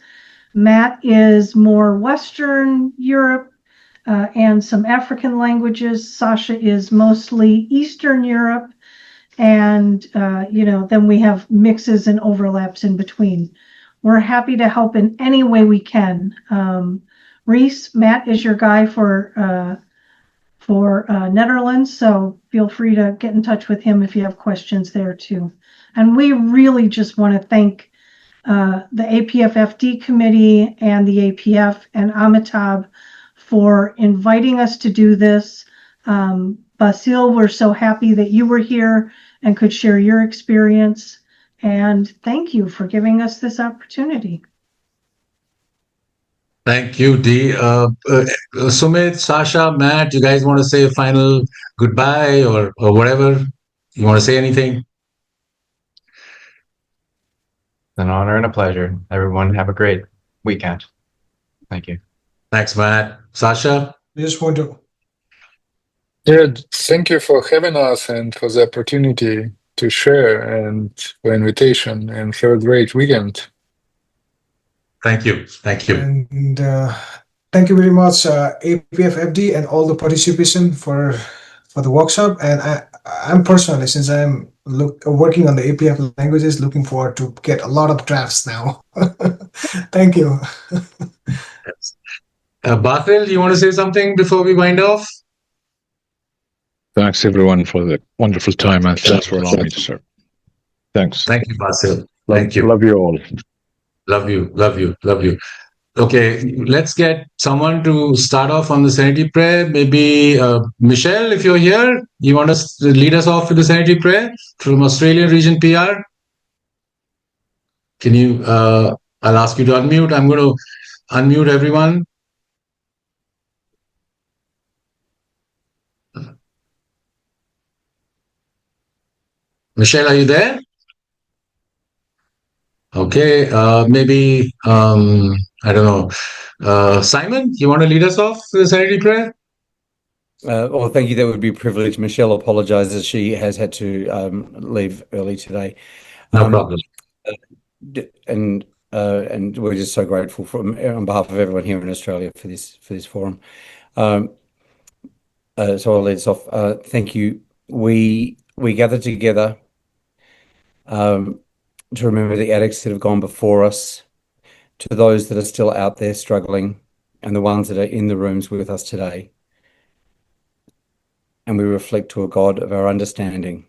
S3: Matt is more Western Europe and some African languages. Sasha is mostly Eastern Europe, and then we have mixes and overlaps in between. We're happy to help in any way we can. Reese, Matt is your guy for Netherlands, so feel free to get in touch with him if you have questions there too. And we really just want to thank the APF-FD committee and the APF and Amitabh for inviting us to do this. Basil, we're so happy that you were here and could share your experience. And thank you for giving us this opportunity.
S1: Thank you, Dee. Sumit, Sasha, Matt, you guys want to say a final goodbye or whatever? You want to say anything?
S4: An honor and a pleasure. Everyone have a great weekend. Thank you.
S1: Thanks, Matt. Sasha?
S2: I just want to.
S5: Yeah, thank you for having us and for the opportunity to share and for invitation, and have a great weekend.
S1: Thank you. Thank you.
S2: And thank you very much, APF-FD and all the participation for the workshop. And I'm personally, since I'm working on the API languages. Looking forward to get a lot of drafts now. Thank you.
S1: Basil, you want to say something before we wind off?
S6: Thanks everyone for the wonderful time, and thanks for allowing me to serve. Thanks.
S1: Thank you, Basil. Thank you.
S6: Love you all.
S1: Love you. Love you. Love you. Okay, let's get someone to start off on the Serenity Prayer. Maybe Michelle, if you're here, you want to lead us off with the Serenity Prayer from Australian Region PR? Can you, I'll ask you to unmute. I'm going to unmute everyone. Michelle, are you there? Okay, maybe, I don't know. Simon, you want to lead us off with the Serenity Prayer?
S16: Well, thank you. That would be a privilege. Michelle apologizes. She has had to leave early today.
S1: No problem.
S16: And we're just so grateful on behalf of everyone here in Australia for this forum. So I'll lead us off. Thank you. We gather together to remember the addicts that have gone before us, to those that are still out there struggling, and the ones that are in the rooms with us today. And we reflect to a God of our understanding,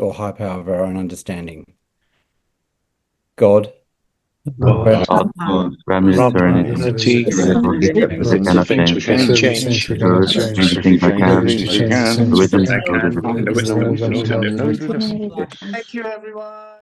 S16: or high power of our own understanding. God,
S17: grant me serenity, we cannot change, everything I can, the wisdom
S1: Thank you, everyone.